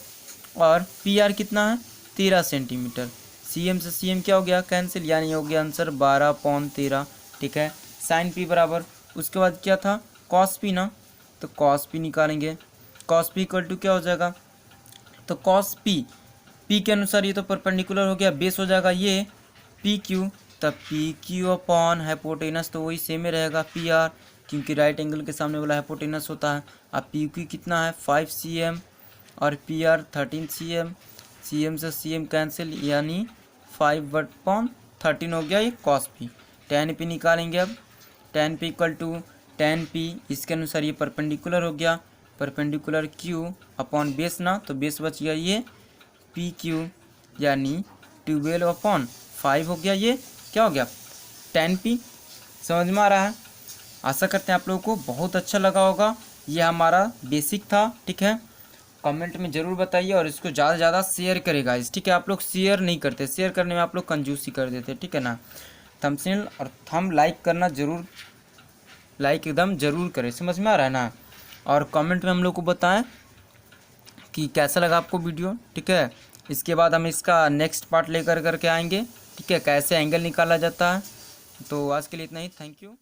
[SPEAKER 1] और पी आर कितना है 13 सेंटीमीटर,
[SPEAKER 2] CM से CM क्या हो गया, कैंसिल, यानी हो गया आंसर 12/13। ठीक है, साइन पी बराबर, उसके बाद क्या था, कॉस पी ना, तो कॉस पी निकालेंगे। कॉस पी इक्वल टू क्या हो जाएगा, तो कॉस पी, पी के अनुसार ये तो परपेंडिकुलर हो गया, बेस हो जाएगा ये पी क्यू, तब पी क्यू अपॉन हाइपोटेनस तो वही सेम ही रहेगा पी आर, क्योंकि राइट एंगल के सामने वाला हाइपोटेनस होता है। अब पी क्यू कितना है 5 cm और पी आर 13 cm, CM से CM कैंसिल, यानी 5/13 हो गया ये कॉस पी। टेन पी निकालेंगे अब, tan P equal to tan P, इसके अनुसार ये परपेंडिकुलर हो गया, परपेंडिकुलर क्यू अपॉन बेस ना, तो बेस बच गया ये पी क्यू, यानी 12/5 हो गया, ये क्या हो गया 10p। समझ में आ रहा है, आशा करते हैं आप लोगों को बहुत अच्छा लगा होगा। ये हमारा बेसिक था। ठीक है, कमेंट में ज़रूर बताइए और इसको ज़्यादा से ज़्यादा शेयर करेगा इस। ठीक है, आप लोग शेयर नहीं करते, शेयर करने में आप लोग कंजूसी कर देते, ठीक है ना। थंबनेल और थंब लाइक करना ज़रूर, लाइक एकदम ज़रूर करें, समझ में आ रहा है ना। और कमेंट में हम लोग को बताएं कि कैसा लगा आपको वीडियो। ठीक है, इसके बाद हम इसका नेक्स्ट पार्ट लेकर करके आएंगे। ठीक है, कैसे एंगल निकाला जाता है। तो आज के लिए इतना ही, थैंक यू।